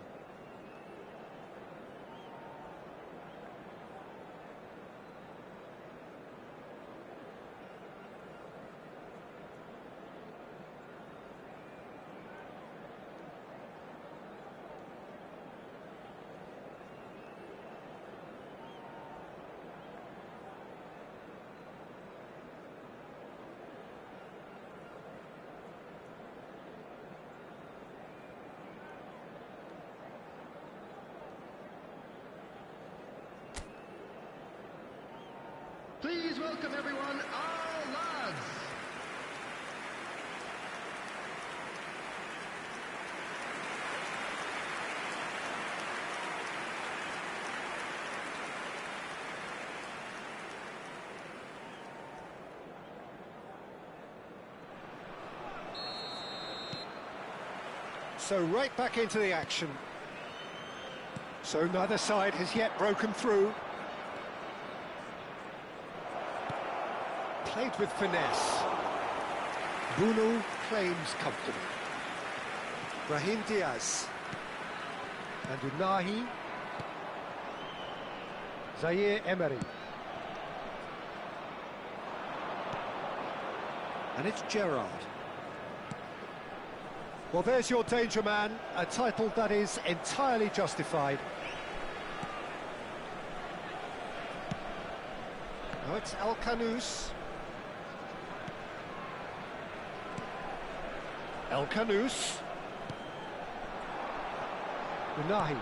Please welcome everyone, our lads. So right back into the action. So neither side has yet broken through. Played with finesse. Bruno claims comfortably. Brahim Diaz. And Unahi. Zaire Emery. And it's Gerrard. Well, there's your danger man, a title that is entirely justified. Now it's El Kanous. El Kanous. Unahi.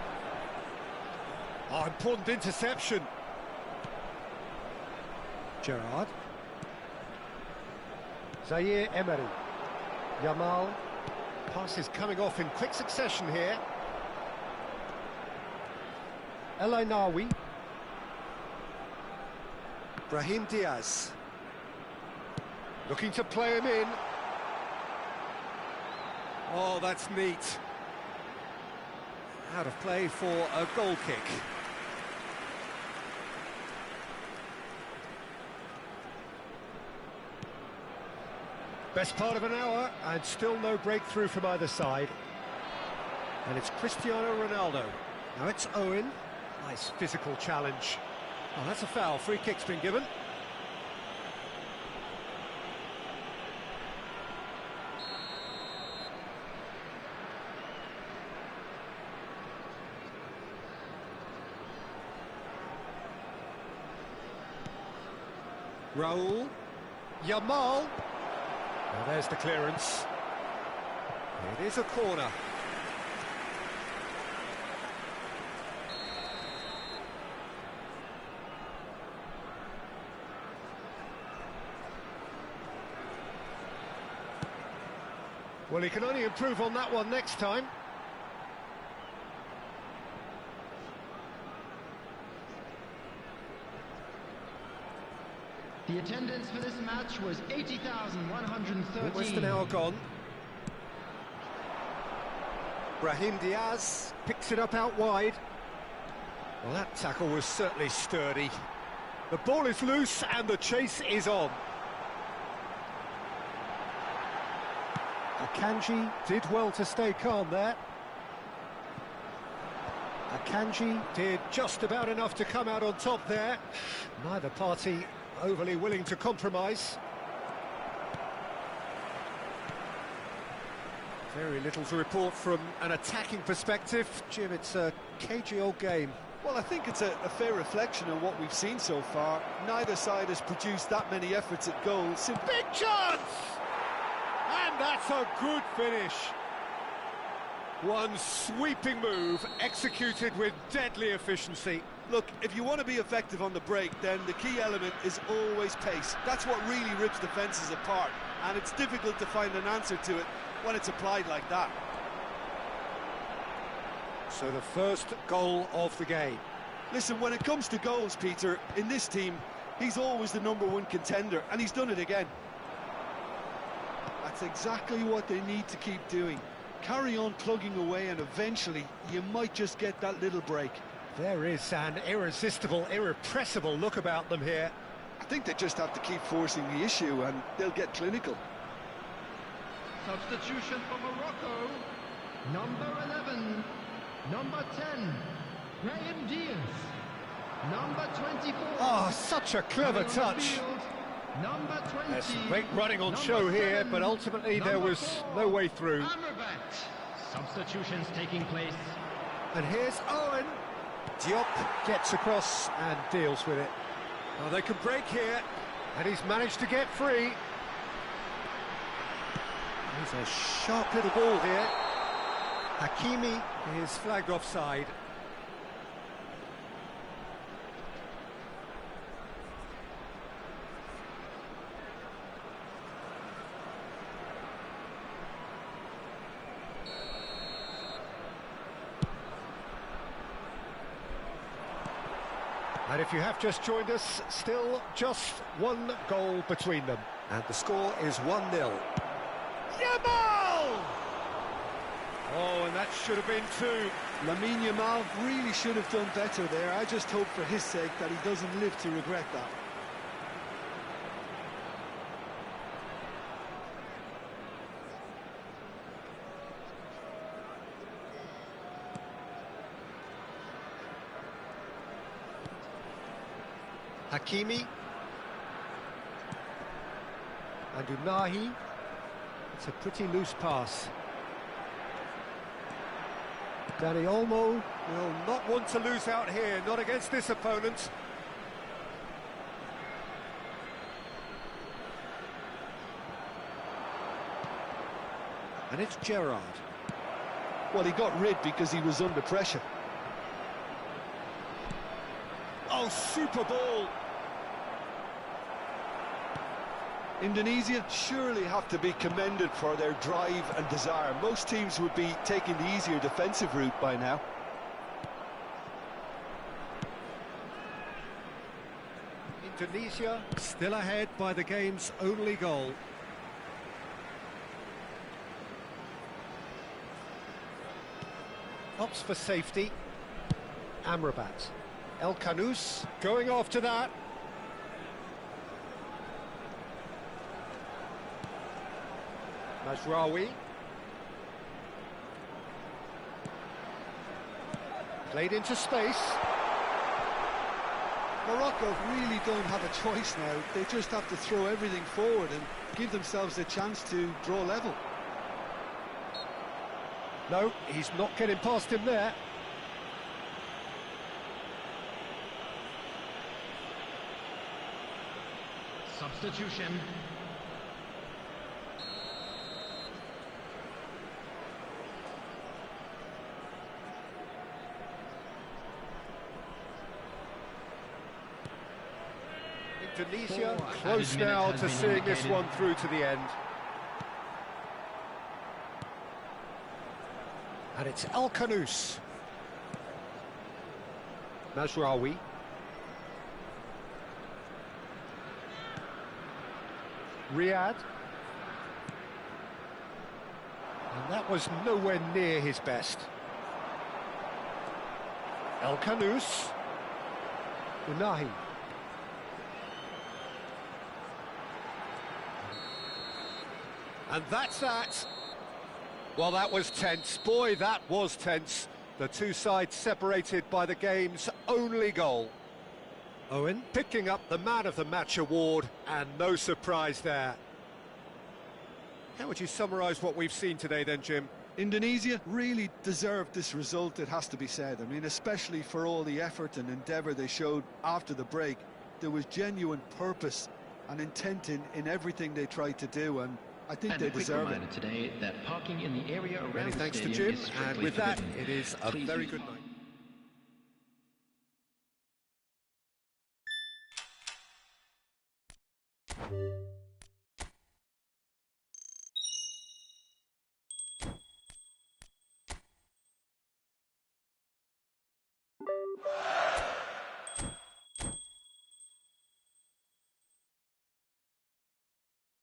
Oh, important interception. Gerrard. Zaire Emery. Yamal. Passes coming off in quick succession here. El Ainawi. Brahim Diaz. Looking to play him in. Oh, that's neat. Out of play for a goal kick. Best part of an hour, and still no breakthrough from either side. And it's Cristiano Ronaldo. Now it's Owen. Nice physical challenge. Oh, that's a foul. Free kick's been given. Raul. Yamal. Now there's the clearance. It is a corner. Well, he can only improve on that one next time. The attendance for this match was 80,113. Almost an hour gone. Brahim Diaz picks it up out wide. Well, that tackle was certainly sturdy. The ball is loose and the chase is on. Akanji did well to stay calm there. Akanji did just about enough to come out on top there. Neither party overly willing to compromise. Very little to report from an attacking perspective. Jim, it's a cagey old game. Well, I think it's a fair reflection on what we've seen so far. Neither side has produced that many efforts at goal. Big chance! And that's a good finish. One sweeping move, executed with deadly efficiency. Look, if you want to be effective on the break, then the key element is always pace. That's what really rips defences apart, and it's difficult to find an answer to it when it's applied like that. So the first goal of the game. Listen, when it comes to goals, Peter, in this team, he's always the #1 contender, and he's done it again. That's exactly what they need to keep doing. Carry on plugging away, and eventually you might just get that little break. There is an irresistible, irrepressible look about them here. I think they just have to keep forcing the issue, and they'll get clinical. Substitution for Morocco. Number 11. Number 10. Brahim Diaz. Number 24. Oh, such a clever touch. Number 20. There's some great running on show here, but ultimately there was no way through. Substitutions taking place. And here's Owen. Diop gets across and deals with it. Oh, they can break here, and he's managed to get free. There's a sharp little ball here. Hakimi is flagged offside. And if you have just joined us, still just one goal between them. And the score is 1-0. Yamal! Oh, and that should have been two. Lamine Yamal really should have done better there. I just hope for his sake that he doesn't live to regret that. Hakimi. And Unahi. It's a pretty loose pass. Dani Olmo will not want to lose out here, not against this opponent. And it's Gerrard. Well, he got rid because he was under pressure. Oh, super ball! Indonesia surely have to be commended for their drive and desire. Most teams would be taking the easier defensive route by now. Indonesia still ahead by the game's only goal. Opts for safety. Amrabat. El Kanous going after that. Mazraoui. Played into space. Morocco really don't have a choice now. They just have to throw everything forward and give themselves a chance to draw level. No, he's not getting past him there. Substitution. Indonesia close now to seeing this one through to the end. And it's El Kanous. Mazraoui. Riyadh. And that was nowhere near his best. El Kanous. Unahi. And that's that. Well, that was tense. Boy, that was tense. The two sides separated by the game's only goal. Owen picking up the Man of the Match award, and no surprise there. How would you summarise what we've seen today then, Jim? Indonesia really deserved this result, it has to be said. I mean, especially for all the effort and endeavour they showed after the break. There was genuine purpose and intent in everything they tried to do, and I think they deserve it. Today that parking in the area around Many thanks to Jim, and with that, it is a very good night.